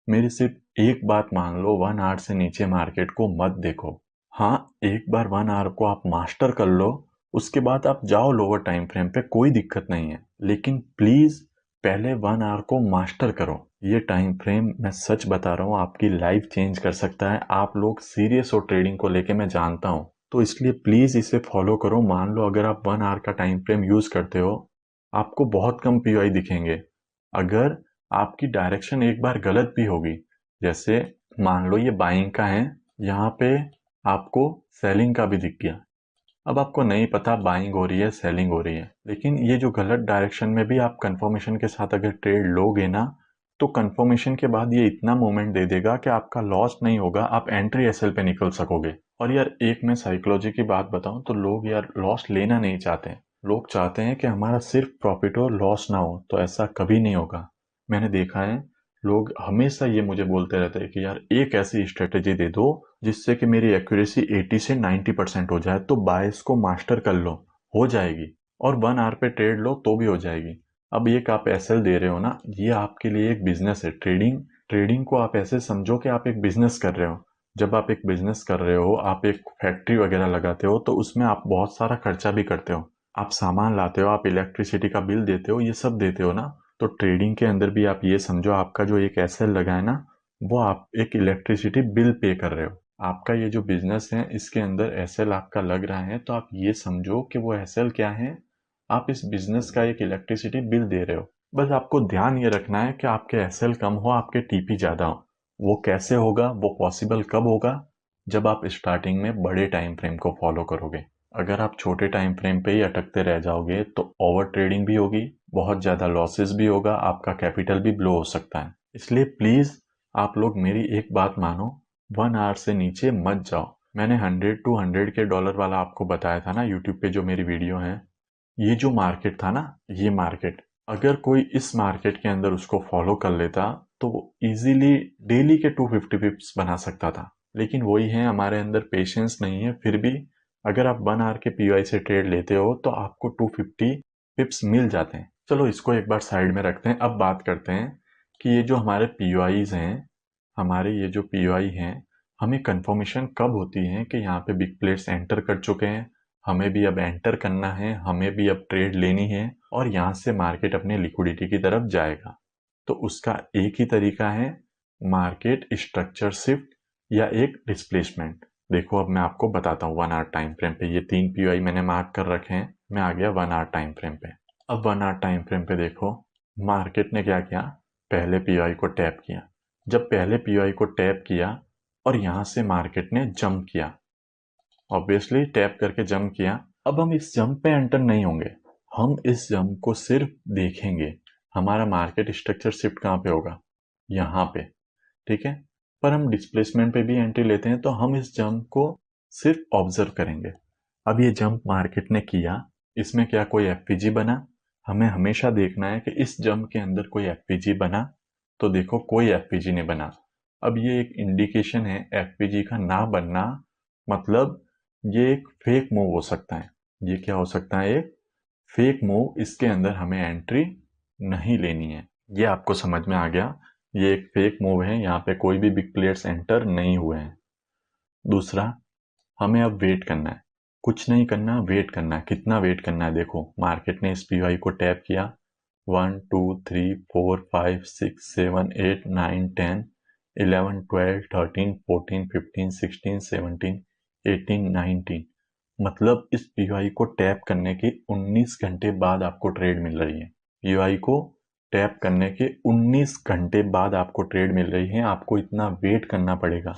मेरी सिर्फ एक बात मान लो, 1 आवर से नीचे मार्केट को मत देखो। हाँ, एक बार 1 आवर को आप मास्टर कर लो, उसके बाद आप जाओ लोअर टाइम फ्रेम पे, कोई दिक्कत नहीं है। लेकिन प्लीज पहले 1 आवर को मास्टर करो। ये टाइम फ्रेम, मैं सच बता रहा हूँ, आपकी लाइफ चेंज कर सकता है। आप लोग सीरियस हो ट्रेडिंग को लेके, मैं जानता हूँ, तो इसलिए प्लीज इसे फॉलो करो। मान लो अगर आप 1 आवर का टाइम फ्रेम यूज करते हो, आपको बहुत कम पीओआई दिखेंगे। अगर आपकी डायरेक्शन एक बार गलत भी होगी, जैसे मान लो ये बाइंग का है, यहाँ पे आपको सेलिंग का भी दिख गया। अब आपको नहीं पता बाइंग हो रही है सेलिंग हो रही है, लेकिन ये जो गलत डायरेक्शन में भी आप कंफर्मेशन के साथ अगर ट्रेड लोगे ना, तो कंफर्मेशन के बाद ये इतना मोमेंट दे देगा कि आपका लॉस नहीं होगा, आप एंट्री एसएल पे निकल सकोगे। और यार एक मैं साइकोलॉजी की बात बताऊं तो लोग यार लॉस लेना नहीं चाहते। लोग चाहते हैं कि हमारा सिर्फ प्रॉफिट हो, लॉस ना हो। तो ऐसा कभी नहीं होगा। मैंने देखा है, लोग हमेशा ये मुझे बोलते रहते हैं कि यार एक ऐसी स्ट्रेटेजी दे दो जिससे कि मेरी एक्यूरेसी 80 से 90% हो जाए, तो बायस को मास्टर कर लो, हो जाएगी। और 1 आवर पे ट्रेड लो तो भी हो जाएगी। अब ये आप एसएल दे रहे हो ना, ये आपके लिए एक बिजनेस है। ट्रेडिंग ट्रेडिंग को आप ऐसे समझो कि आप एक बिजनेस कर रहे हो। जब आप एक बिजनेस कर रहे हो, आप एक फैक्ट्री वगैरह लगाते हो, तो उसमें आप बहुत सारा खर्चा भी करते हो। आप सामान लाते हो, आप इलेक्ट्रिसिटी का बिल देते हो, ये सब देते हो ना। तो ट्रेडिंग के अंदर भी आप ये समझो, आपका जो एक एसएल लगा है ना, वो आप एक इलेक्ट्रिसिटी बिल पे कर रहे हो। आपका ये जो बिजनेस है, इसके अंदर एसएल आपका लग रहा है, तो आप ये समझो कि वो एसएल क्या है, आप इस बिजनेस का एक इलेक्ट्रिसिटी बिल दे रहे हो। बस आपको ध्यान ये रखना है कि आपके एसएल कम हो, आपके टीपी ज्यादा हो। वो कैसे होगा, वो पॉसिबल कब होगा? जब आप स्टार्टिंग में बड़े टाइम फ्रेम को फॉलो करोगे। अगर आप छोटे टाइम फ्रेम पे ही अटकते रह जाओगे तो ओवर ट्रेडिंग भी होगी, बहुत ज्यादा लॉसेस भी होगा, आपका कैपिटल भी ब्लो हो सकता है। इसलिए प्लीज आप लोग मेरी एक बात मानो, 1 आवर से नीचे मत जाओ। मैंने 100 के डॉलर वाला आपको बताया था ना यूट्यूब पे, जो मेरी वीडियो है। ये जो मार्केट था ना, ये मार्केट, अगर कोई इस मार्केट के अंदर उसको फॉलो कर लेता तो वो इजीली डेली के 250 पिप्स बना सकता था। लेकिन वही है, हमारे अंदर पेशेंस नहीं है। फिर भी अगर आप 1 आवर के पीवाई से ट्रेड लेते हो तो आपको 250 पिप्स मिल जाते हैं। चलो इसको एक बार साइड में रखते हैं। अब बात करते हैं कि ये जो हमारे पीवाईज हैं, हमारे ये जो पीवाई हैं, हमें कंफर्मेशन कब होती है कि यहाँ पे बिग प्लेयर्स एंटर कर चुके हैं, हमें भी अब एंटर करना है, हमें भी अब ट्रेड लेनी है और यहाँ से मार्केट अपने लिक्विडिटी की तरफ जाएगा। तो उसका एक ही तरीका है, मार्केट स्ट्रक्चर शिफ्ट या एक डिस्प्लेसमेंट। देखो अब मैं आपको बताता हूँ 1 आवर टाइम फ्रेम पे, ये 3 पीओआई मैंने मार्क कर रखे हैं। मैं आ गया 1 आवर टाइम फ्रेम पे। अब 1 आवर टाइम फ्रेम पे देखो, मार्केट ने क्या किया, पहले पीओआई को टैप किया। जब पहले पीओआई को टैप किया और यहाँ से मार्केट ने जंप किया, ऑब्वियसली टैप करके जंप किया। अब हम इस जंप पे एंटर नहीं होंगे, हम इस जंप को सिर्फ देखेंगे। हमारा मार्केट स्ट्रक्चर शिफ्ट कहाँ पे होगा, यहाँ पे, ठीक है। पर हम डिस्प्लेसमेंट पे भी एंट्री लेते हैं तो हम इस जंप को सिर्फ ऑब्जर्व करेंगे। अब ये जंप मार्केट ने किया, इसमें क्या कोई एफपीजी बना? हमें हमेशा देखना है कि इस जंप के अंदर कोई एफपीजी बना। तो देखो कोई एफपीजी नहीं बना। अब ये एक इंडिकेशन है एफपीजी का ना बनना, मतलब ये एक फेक मूव हो सकता है। ये क्या हो सकता है? एक फेक मूव, इसके अंदर हमें एंट्री नहीं लेनी है। ये आपको समझ में आ गया? ये एक फेक मूव है, यहाँ पे कोई भी बिग प्लेयर्स एंटर नहीं हुए हैं। दूसरा, हमें अब वेट करना है, कुछ नहीं करना, वेट करना है। कितना वेट करना है? देखो, मार्केट ने इस पीवाई को टैप किया, 1 2 3 4 5 6 7 8 9 10 11 12 13 14 15 16 17 18 मतलब इस पीवाई को टैप करने के 19 घंटे बाद आपको ट्रेड मिल रही है। पीवाई को टैप करने के 19 घंटे बाद आपको ट्रेड मिल रही है। आपको इतना वेट करना पड़ेगा,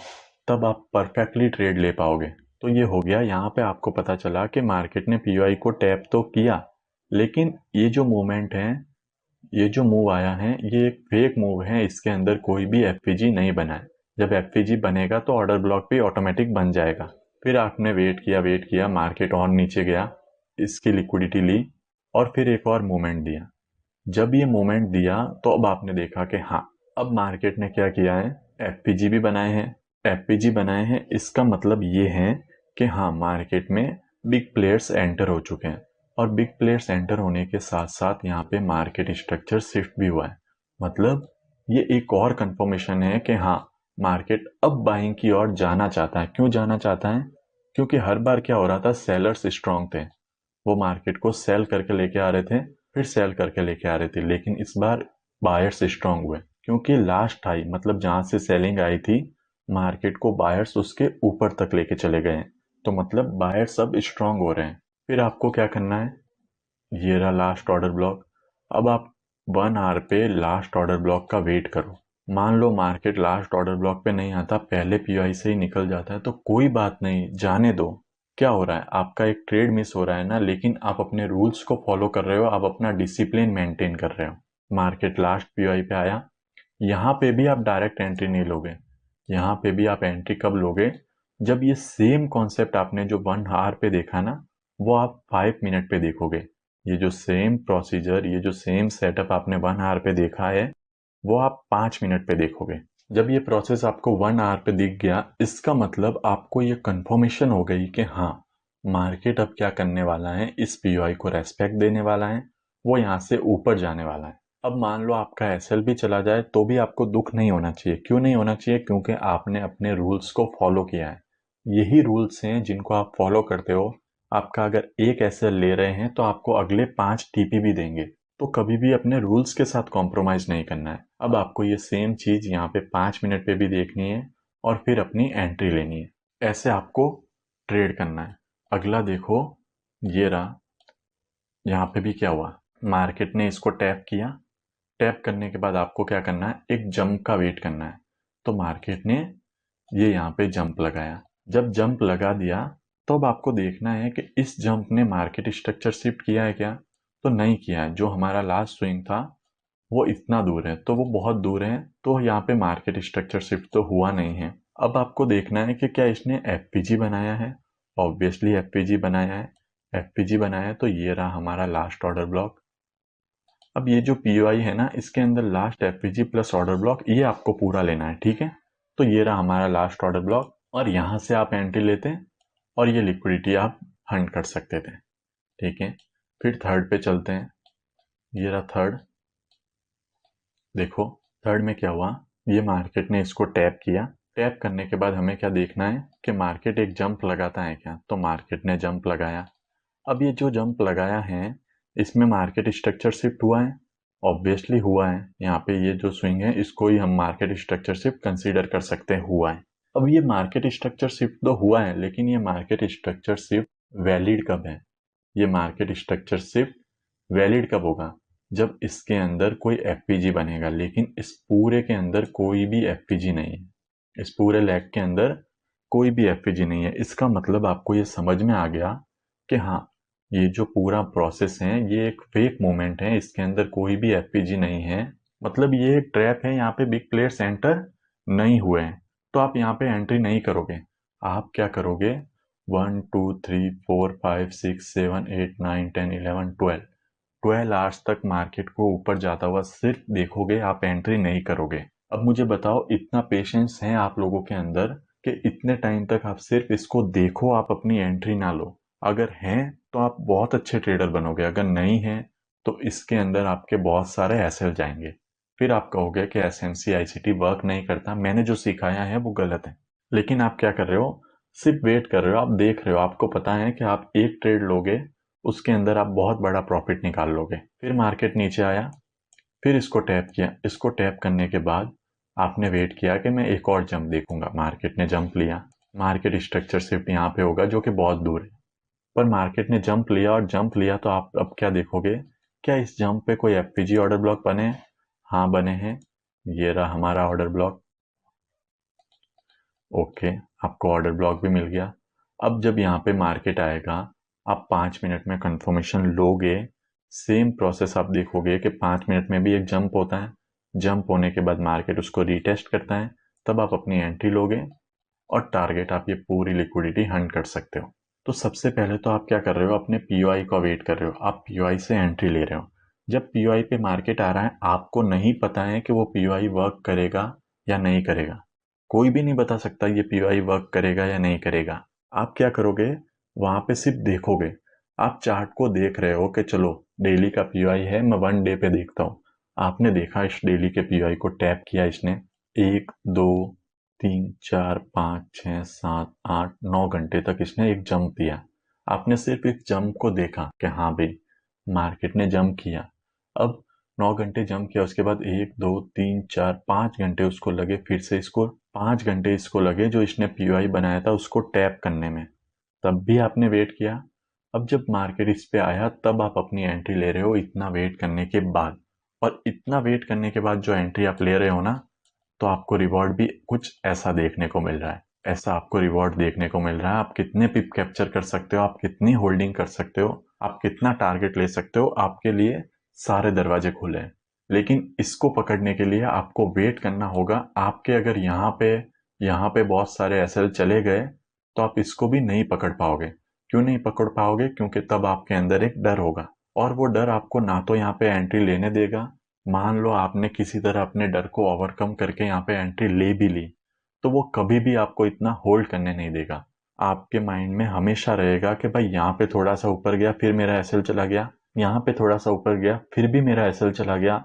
तब आप परफेक्टली ट्रेड ले पाओगे। तो ये हो गया, यहाँ पे आपको पता चला कि मार्केट ने पीवाई को टैप तो किया, लेकिन ये जो मूवमेंट है, ये जो मूव आया है, ये एक फेक मूव है। इसके अंदर कोई भी एफपीजी नहीं बना है। जब एफपीजी बनेगा तो ऑर्डर ब्लॉक भी ऑटोमेटिक बन जाएगा। फिर आपने वेट किया, मार्केट और नीचे गया, इसकी लिक्विडिटी ली और फिर एक और मूवमेंट दिया। जब ये मूवमेंट दिया तो अब आपने देखा कि हाँ, अब मार्केट ने क्या किया है, एफपीजी भी बनाए हैं। एफपीजी बनाए हैं, इसका मतलब ये है कि हाँ, मार्केट में बिग प्लेयर्स एंटर हो चुके हैं। और बिग प्लेयर्स एंटर होने के साथ साथ यहाँ पे मार्केट स्ट्रक्चर शिफ्ट भी हुआ है। मतलब ये एक और कंफर्मेशन है कि हाँ, मार्केट अब बाइंग की ओर जाना चाहता है। क्यों जाना चाहता है? क्योंकि हर बार क्या हो रहा था, सेलर्स स्ट्रांग थे, वो मार्केट को सेल करके लेके आ रहे थे, फिर सेल करके लेके आ रहे थे। लेकिन इस बार बायर्स स्ट्रांग हुए, क्योंकि लास्ट हाई, मतलब जहां से सेलिंग आई थी, मार्केट को बायर्स उसके ऊपर तक लेके चले गए हैं। तो मतलब बायर्स अब स्ट्रांग हो रहे हैं। फिर आपको क्या करना है, ये रहा लास्ट ऑर्डर ब्लॉक। अब आप 1 आवर पे लास्ट ऑर्डर ब्लॉक का वेट करो। मान लो मार्केट लास्ट ऑर्डर ब्लॉक पे नहीं आता, पहले पीआई से ही निकल जाता है, तो कोई बात नहीं, जाने दो। क्या हो रहा है, आपका एक ट्रेड मिस हो रहा है ना, लेकिन आप अपने रूल्स को फॉलो कर रहे हो, आप अपना डिसिप्लिन मेंटेन कर रहे हो। मार्केट लास्ट पीआई पे आया, यहाँ पे भी आप डायरेक्ट एंट्री नहीं लोगे। यहाँ पे भी आप एंट्री कब लोगे, जब ये सेम कॉन्सेप्ट आपने जो 1 आवर पे देखा ना, वो आप 5 मिनट पे देखोगे। ये जो सेम प्रोसीजर, ये जो सेम सेटअप आपने 1 आवर पे देखा है, वो आप 5 मिनट पे देखोगे। जब ये प्रोसेस आपको 1 आवर पे दिख गया, इसका मतलब आपको ये कंफर्मेशन हो गई कि हाँ, मार्केट अब क्या करने वाला है, इस पीओआई को रेस्पेक्ट देने वाला है, वो यहाँ से ऊपर जाने वाला है। अब मान लो आपका एसएल भी चला जाए तो भी आपको दुख नहीं होना चाहिए। क्यों नहीं होना चाहिए? क्योंकि आपने अपने रूल्स को फॉलो किया है। यही रूल्स हैं जिनको आप फॉलो करते हो। आपका अगर एक एसएल ले रहे हैं तो आपको अगले 5 टीपी भी देंगे। तो कभी भी अपने रूल्स के साथ कॉम्प्रोमाइज नहीं करना है। अब आपको ये सेम चीज यहाँ पे 5 मिनट पे भी देखनी है और फिर अपनी एंट्री लेनी है। ऐसे आपको ट्रेड करना है। अगला देखो, ये रहा, यहाँ पे भी क्या हुआ, मार्केट ने इसको टैप किया। टैप करने के बाद आपको क्या करना है, एक जंप का वेट करना है। तो मार्केट ने ये यहाँ पे जंप लगाया। जब जंप लगा दिया तो अब आपको देखना है कि इस जंप ने मार्केट स्ट्रक्चर शिफ्ट किया है क्या? तो नहीं किया है। जो हमारा लास्ट स्विंग था वो इतना दूर है, तो वो बहुत दूर है, तो यहाँ पे मार्केट स्ट्रक्चर शिफ्ट तो हुआ नहीं है। अब आपको देखना है कि क्या इसने एफपीजी बनाया है। ऑब्वियसली एफपीजी बनाया है। एफपीजी बनाया है तो ये रहा हमारा लास्ट ऑर्डर ब्लॉक। अब ये जो पीओआई है ना, इसके अंदर लास्ट एफपीजी प्लस ऑर्डर ब्लॉक, ये आपको पूरा लेना है, ठीक है? तो ये रहा हमारा लास्ट ऑर्डर ब्लॉक, और यहाँ से आप एंट्री लेते हैं और ये लिक्विडिटी आप हंट कर सकते थे, ठीक है? फिर थर्ड पे चलते हैं। ये रहा थर्ड। देखो, थर्ड में क्या हुआ, ये मार्केट ने इसको टैप किया। टैप करने के बाद हमें क्या देखना है कि मार्केट एक जंप लगाता है क्या? तो मार्केट ने जंप लगाया। अब ये जो जंप लगाया है, इसमें मार्केट स्ट्रक्चर शिफ्ट हुआ है। ऑब्वियसली हुआ है। यहाँ पे ये जो स्विंग है, इसको ही हम मार्केट स्ट्रक्चर शिफ्ट कंसीडर कर सकते हैं, हुआ है। अब ये मार्केट स्ट्रक्चर शिफ्ट तो हुआ है, लेकिन ये मार्केट स्ट्रक्चर शिफ्ट वैलिड कब है? ये मार्केट स्ट्रक्चर शिफ्ट वैलिड कब होगा? जब इसके अंदर कोई एफपीजी बनेगा। लेकिन इस पूरे के अंदर कोई भी एफपीजी नहीं है। इस पूरे लेग के अंदर कोई भी एफपीजी नहीं है। इसका मतलब आपको ये समझ में आ गया कि हाँ, ये जो पूरा प्रोसेस है, ये एक फेक मूवमेंट है, इसके अंदर कोई भी एफपीजी नहीं है। मतलब ये एक ट्रैप है, यहाँ पे बिग प्लेयर्स एंटर नहीं हुए हैं, तो आप यहाँ पे एंट्री नहीं करोगे। आप क्या करोगे, 1 2 3 4 5 6 7 8 9 10 11 12 12 आवर्स तक मार्केट को ऊपर जाता हुआ सिर्फ देखोगे, आप एंट्री नहीं करोगे। अब मुझे बताओ, इतना पेशेंस है आप लोगों के अंदर कि इतने टाइम तक आप सिर्फ इसको देखो, आप अपनी एंट्री ना लो? अगर हैं तो आप बहुत अच्छे ट्रेडर बनोगे, अगर नहीं हैं तो इसके अंदर आपके बहुत सारे एसएल जाएंगे। फिर आप कहोगे कि एसएमसी आईसीटी वर्क नहीं करता, मैंने जो सिखाया है वो गलत है। लेकिन आप क्या कर रहे हो? सिर्फ वेट कर रहे हो, आप देख रहे हो, आपको पता है कि आप एक ट्रेड लोगे, उसके अंदर आप बहुत बड़ा प्रॉफिट निकाल लोगे। फिर मार्केट नीचे आया, फिर इसको टैप किया, इसको टैप करने के बाद आपने वेट किया कि मैं एक और जंप देखूंगा। मार्केट ने जंप लिया, मार्केट स्ट्रक्चर शिफ्ट यहाँ पे होगा जो कि बहुत दूर है, पर मार्केट ने जंप लिया, और जंप लिया तो आप अब क्या देखोगे? क्या इस जंप पे कोई एफपीजी ऑर्डर ब्लॉक बने हैं? हाँ बने हैं। ये रहा हमारा ऑर्डर ब्लॉक। ओके, आपको ऑर्डर ब्लॉक भी मिल गया। अब जब यहाँ पे मार्केट आएगा, आप 5 मिनट में कंफर्मेशन लोगे। सेम प्रोसेस आप देखोगे कि 5 मिनट में भी एक जंप होता है, जंप होने के बाद मार्केट उसको रीटेस्ट करता है, तब आप अपनी एंट्री लोगे और टारगेट आप ये पूरी लिक्विडिटी हंट कर सकते हो। तो सबसे पहले तो आप क्या कर रहे हो? अपने पीओआई का वेट कर रहे हो, आप पीओआई से एंट्री ले रहे हो। जब पीओआई पे मार्केट आ रहा है, आपको नहीं पता है कि वो पीओआई वर्क करेगा या नहीं करेगा। कोई भी नहीं बता सकता ये पीओआई वर्क करेगा या नहीं करेगा। आप क्या करोगे? वहां पे सिर्फ देखोगे। आप चार्ट को देख रहे हो कि चलो डेली का पीओआई है, मैं 1 डे पे देखता हूँ। आपने देखा, इस डेली के पीओआई को टैप किया इसने, 1 2 3 4 5 6 7 8 9 घंटे तक इसने एक जंप दिया। आपने सिर्फ इस जंप को देखा कि हाँ भाई मार्केट ने जंप किया। अब 9 घंटे जंप किया, उसके बाद 1 2 3 4 5 घंटे उसको लगे, फिर से इसको 5 घंटे इसको लगे जो इसने पीओआई बनाया था उसको टैप करने में। तब भी आपने वेट किया। अब जब मार्केट इस पे आया तब आप अपनी एंट्री ले रहे हो, इतना वेट करने के बाद। और इतना वेट करने के बाद जो एंट्री आप ले रहे हो ना, तो आपको रिवॉर्ड भी कुछ ऐसा देखने को मिल रहा है। ऐसा आपको रिवॉर्ड देखने को मिल रहा है, आप कितने पिप कैप्चर कर सकते हो, आप कितनी होल्डिंग कर सकते हो, आप कितना टारगेट ले सकते हो, आपके लिए सारे दरवाजे खुले हैं। लेकिन इसको पकड़ने के लिए आपको वेट करना होगा। आपके अगर यहाँ पे बहुत सारे एसएल चले गए तो आप इसको भी नहीं पकड़ पाओगे। क्यों नहीं पकड़ पाओगे? क्योंकि तब आपके अंदर एक डर होगा, और वो डर आपको ना तो यहाँ पे एंट्री लेने देगा। मान लो आपने किसी तरह अपने डर को ओवरकम करके यहाँ पे एंट्री ले भी ली, तो वो कभी भी आपको इतना होल्ड करने नहीं देगा। आपके माइंड में हमेशा रहेगा कि भाई यहाँ पे थोड़ा सा ऊपर गया फिर मेरा एसएल चला गया, यहाँ पे थोड़ा सा ऊपर गया फिर भी मेरा एसएल चला गया।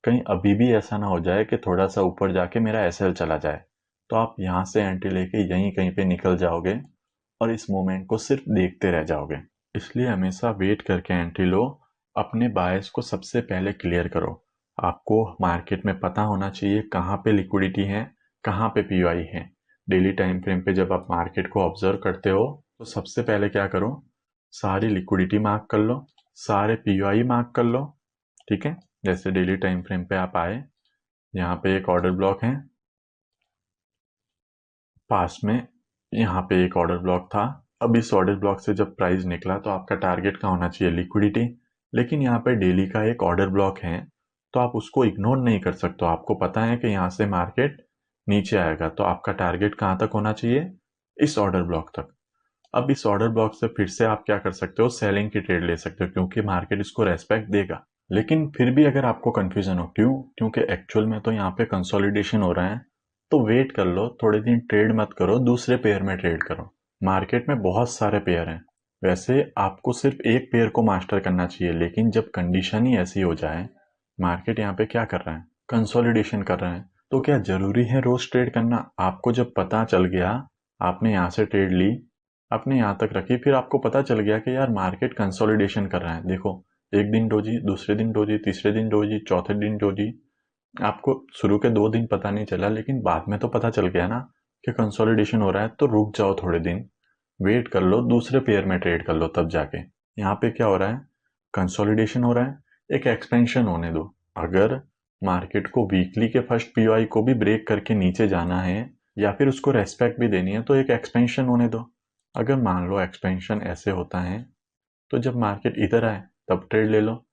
कहीं अभी भी ऐसा ना हो जाए कि थोड़ा सा ऊपर जाके मेरा एसएल चला जाए, तो आप यहाँ से एंट्री लेके यहीं कहीं पे निकल जाओगे और इस मोमेंट को सिर्फ देखते रह जाओगे। इसलिए हमेशा वेट करके एंट्री लो। अपने बायस को सबसे पहले क्लियर करो। आपको मार्केट में पता होना चाहिए कहाँ पे लिक्विडिटी है, कहाँ पे पीओआई है। डेली टाइम फ्रेम पे जब आप मार्केट को ऑब्जर्व करते हो तो सबसे पहले क्या करो? सारी लिक्विडिटी मार्क कर लो, सारे पीओआई मार्क कर लो। ठीक है, जैसे डेली टाइम फ्रेम पे आप आए, यहाँ पे एक ऑर्डर ब्लॉक है, पास में यहाँ पे एक ऑर्डर ब्लॉक था। अब इस ऑर्डर ब्लॉक से जब प्राइस निकला तो आपका टारगेट का होना चाहिए लिक्विडिटी। लेकिन यहाँ पे डेली का एक ऑर्डर ब्लॉक है, तो आप उसको इग्नोर नहीं कर सकते। आपको पता है कि यहाँ से मार्केट नीचे आएगा, तो आपका टारगेट कहाँ तक होना चाहिए? इस ऑर्डर ब्लॉक तक। अब इस ऑर्डर ब्लॉक से फिर से आप क्या कर सकते हो? सेलिंग की ट्रेड ले सकते हो, क्योंकि मार्केट इसको रेस्पेक्ट देगा। लेकिन फिर भी अगर आपको कंफ्यूजन हो, क्यों? क्योंकि एक्चुअल में तो यहाँ पे कंसोलिडेशन हो रहा है, तो वेट कर लो थोड़े दिन, ट्रेड मत करो, दूसरे पेयर में ट्रेड करो। मार्केट में बहुत सारे पेयर हैं, वैसे आपको सिर्फ एक पेयर को मास्टर करना चाहिए। लेकिन जब कंडीशन ही ऐसी हो जाए, मार्केट यहाँ पे क्या कर रहा है? कंसोलिडेशन कर रहा है, तो क्या जरूरी है रोज ट्रेड करना? आपको जब पता चल गया, आपने यहाँ से ट्रेड ली, आपने यहाँ तक रखी, फिर आपको पता चल गया कि यार मार्केट कंसोलिडेशन कर रहा है, देखो एक दिन डोजी, दूसरे दिन डोजी, तीसरे दिन डोजी, चौथे दिन डोजी। आपको शुरू के 2 दिन पता नहीं चला, लेकिन बाद में तो पता चल गया ना कि कंसोलिडेशन हो रहा है। तो रुक जाओ थोड़े दिन, वेट कर लो, दूसरे पेयर में ट्रेड कर लो, तब जाके। यहाँ पे क्या हो रहा है? कंसोलिडेशन हो रहा है, एक एक्सपेंशन होने दो। अगर मार्केट को वीकली के फर्स्ट पीओआई को भी ब्रेक करके नीचे जाना है या फिर उसको रेस्पेक्ट भी देनी है, तो एक एक्सपेंशन होने दो। अगर मान लो एक्सपेंशन ऐसे होता है, तो जब मार्केट इधर आए तब ट्रेड ले लो।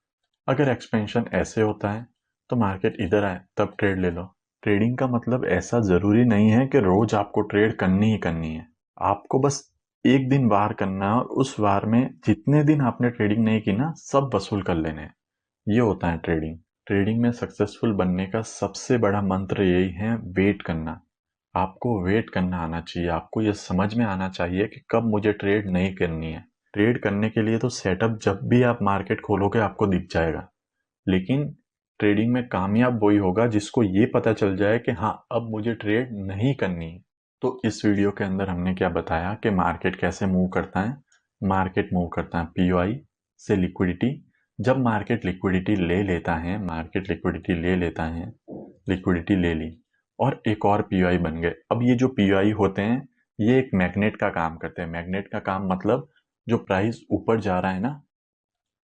अगर एक्सपेंशन ऐसे होता है तो मार्केट इधर आए तब ट्रेड ले लो। ट्रेडिंग का मतलब ऐसा जरूरी नहीं है कि रोज आपको ट्रेड करनी ही करनी है। आपको बस एक दिन वार करना है, और उस वार में जितने दिन आपने ट्रेडिंग नहीं की ना, सब वसूल कर लेने हैं। ये होता है ट्रेडिंग। ट्रेडिंग में सक्सेसफुल बनने का सबसे बड़ा मंत्र यही है, वेट करना। आपको वेट करना आना चाहिए, आपको ये समझ में आना चाहिए कि कब मुझे ट्रेड नहीं करनी है। ट्रेड करने के लिए तो सेटअप जब भी आप मार्केट खोलोगे आपको दिख जाएगा, लेकिन ट्रेडिंग में कामयाब वही होगा जिसको ये पता चल जाए कि हाँ, अब मुझे ट्रेड नहीं करनी है। तो इस वीडियो के अंदर हमने क्या बताया कि मार्केट कैसे मूव करता है। मार्केट मूव करता है पीओआई से लिक्विडिटी। जब मार्केट लिक्विडिटी ले लेता है, लिक्विडिटी ले ली और एक और पीओआई बन गए। अब ये जो पीओआई होते हैं ये एक मैग्नेट का काम करते हैं। मैग्नेट का काम मतलब जो प्राइस ऊपर जा रहा है ना,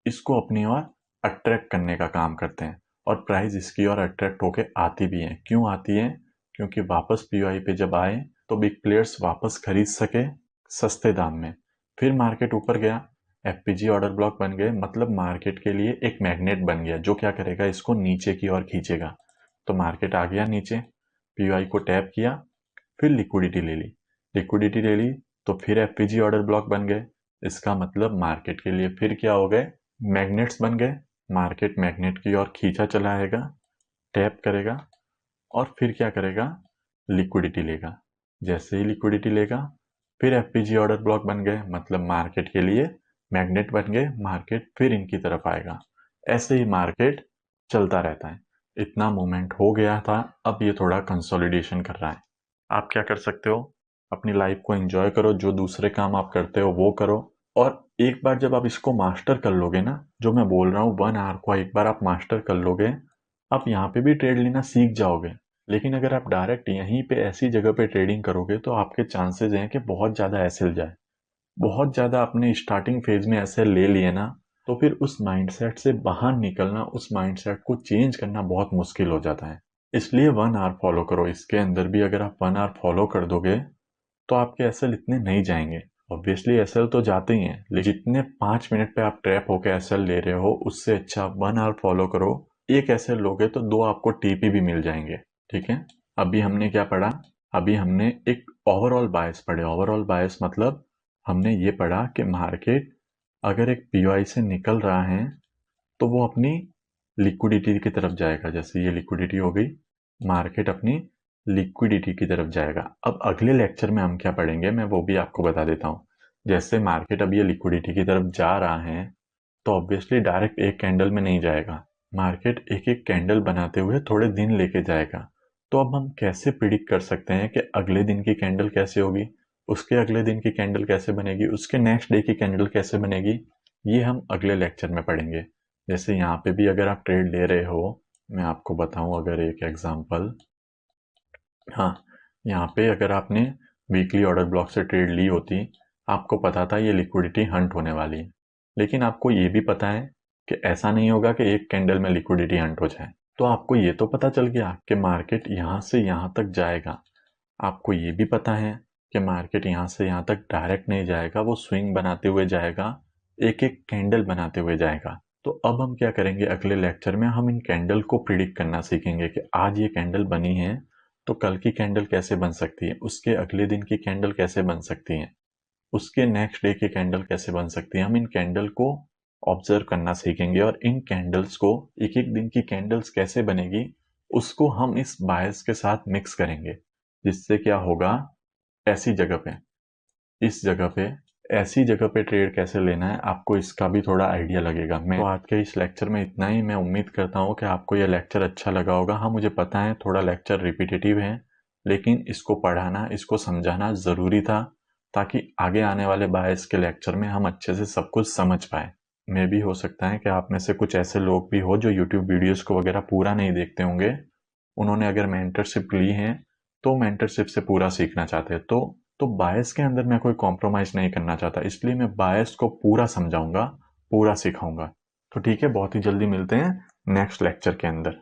इसको अपनी ओर अट्रैक्ट करने का काम करते हैं और प्राइस इसकी ओर अट्रैक्ट होके आती भी है। क्यों आती है? क्योंकि वापस पीओआई पे जब आए तो बिग प्लेयर्स वापस खरीद सके सस्ते दाम में। फिर मार्केट ऊपर गया, एफपीजी ऑर्डर ब्लॉक बन गए, मतलब मार्केट के लिए एक मैग्नेट बन गया जो क्या करेगा, इसको नीचे की ओर खींचेगा। तो मार्केट आ गया नीचे, पीओआई को टैप किया, फिर लिक्विडिटी ले ली तो फिर एफपीजी ऑर्डर ब्लॉक बन गए। इसका मतलब मार्केट के लिए फिर क्या हो गए, मैग्नेट्स बन गए। मार्केट मैग्नेट की ओर खींचा चला आएगा, टैप करेगा और फिर क्या करेगा, लिक्विडिटी लेगा। जैसे ही लिक्विडिटी लेगा फिर एफपीजी ऑर्डर ब्लॉक बन गए, मतलब मार्केट के लिए मैग्नेट बन गए। मार्केट फिर इनकी तरफ आएगा। ऐसे ही मार्केट चलता रहता है। इतना मूवमेंट हो गया था, अब ये थोड़ा कंसोलिडेशन कर रहा है। आप क्या कर सकते हो, अपनी लाइफ को एंजॉय करो, जो दूसरे काम आप करते हो वो करो। और एक बार जब आप इसको मास्टर कर लोगे ना, जो मैं बोल रहा हूँ 1 आवर को एक बार आप मास्टर कर लोगे, आप यहाँ पे भी ट्रेड लेना सीख जाओगे। लेकिन अगर आप डायरेक्ट यहीं पे ऐसी जगह पे ट्रेडिंग करोगे तो आपके चांसेस हैं कि बहुत ज़्यादा एसएल जाए। बहुत ज़्यादा आपने स्टार्टिंग फेज में एसएल ले लिए ना, तो फिर उस माइंडसेट से बाहर निकलना, उस माइंडसेट को चेंज करना बहुत मुश्किल हो जाता है। इसलिए 1 आवर फॉलो करो। इसके अंदर भी अगर आप 1 आवर फॉलो कर दोगे तो आपके एसएल इतने नहीं जाएंगे। ऑब्वियसली एसएल तो जाते ही हैं, लेकिन जितने 5 मिनट पे आप ट्रैप होकर एसएल ले रहे हो उससे अच्छा 1 आवर फॉलो करो। एक एसएल लोगे तो 2 आपको टीपी भी मिल जाएंगे। ठीक है, अभी हमने क्या पढ़ा, अभी हमने एक ओवरऑल बायस पढ़े। ओवरऑल बायस मतलब हमने ये पढ़ा कि मार्केट अगर एक पीओआई से निकल रहा है तो वो अपनी लिक्विडिटी की तरफ जाएगा। जैसे ये लिक्विडिटी हो गई, मार्केट अपनी लिक्विडिटी की तरफ जाएगा। अब अगले लेक्चर में हम क्या पढ़ेंगे मैं वो भी आपको बता देता हूँ। जैसे मार्केट अब ये लिक्विडिटी की तरफ जा रहा है तो ऑब्वियसली डायरेक्ट एक कैंडल में नहीं जाएगा, मार्केट एक एक कैंडल बनाते हुए थोड़े दिन लेके जाएगा। तो अब हम कैसे प्रिडिक्ट कर सकते हैं कि अगले दिन की कैंडल कैसे होगी, उसके अगले दिन की कैंडल कैसे बनेगी, उसके नेक्स्ट डे की कैंडल कैसे बनेगी, ये हम अगले लेक्चर में पढ़ेंगे। जैसे यहाँ पे भी अगर आप ट्रेड ले रहे हो, मैं आपको बताऊं अगर एक एग्जांपल। हाँ, यहाँ पे अगर आपने वीकली ऑर्डर ब्लॉक से ट्रेड ली होती, आपको पता था ये लिक्विडिटी हंट होने वाली है, लेकिन आपको ये भी पता है कि ऐसा नहीं होगा कि एक कैंडल में लिक्विडिटी हंट हो जाए। तो आपको ये तो पता चल गया कि मार्केट यहाँ से यहाँ तक जाएगा। आपको ये भी पता है कि मार्केट यहाँ से यहाँ तक डायरेक्ट नहीं जाएगा, वो स्विंग बनाते हुए जाएगा, एक एक कैंडल बनाते हुए जाएगा। तो अब हम क्या करेंगे, अगले लेक्चर में हम इन कैंडल को प्रिडिक्ट करना सीखेंगे कि आज ये कैंडल बनी है तो कल की कैंडल कैसे बन सकती है, उसके अगले दिन की कैंडल कैसे बन सकती है, उसके नेक्स्ट डे की कैंडल कैसे बन सकती है। हम इन कैंडल को ऑब्जर्व करना सीखेंगे और इन कैंडल्स को, एक एक दिन की कैंडल्स कैसे बनेगी उसको हम इस बायस के साथ मिक्स करेंगे। जिससे क्या होगा, ऐसी जगह पे, इस जगह पे, ऐसी जगह पे ट्रेड कैसे लेना है आपको इसका भी थोड़ा आइडिया लगेगा। मैं तो आज के इस लेक्चर में इतना ही। मैं उम्मीद करता हूँ कि आपको यह लेक्चर अच्छा लगा होगा। हाँ, मुझे पता है थोड़ा लेक्चर रिपीटेटिव है, लेकिन इसको पढ़ाना, इसको समझाना ज़रूरी था ताकि आगे आने वाले बायस के लेक्चर में हम अच्छे से सब कुछ समझ पाए। मे भी हो सकता है कि आप में से कुछ ऐसे लोग भी हो जो यूट्यूब वीडियोज़ को वगैरह पूरा नहीं देखते होंगे। उन्होंने अगर मेंटरशिप ली है तो मेंटरशिप से पूरा सीखना चाहते हैं। तो बायस के अंदर मैं कोई कॉम्प्रोमाइज़ नहीं करना चाहता, इसलिए मैं बायस को पूरा समझाऊंगा, पूरा सिखाऊंगा। तो ठीक है, बहुत ही जल्दी मिलते हैं नेक्स्ट लेक्चर के अंदर।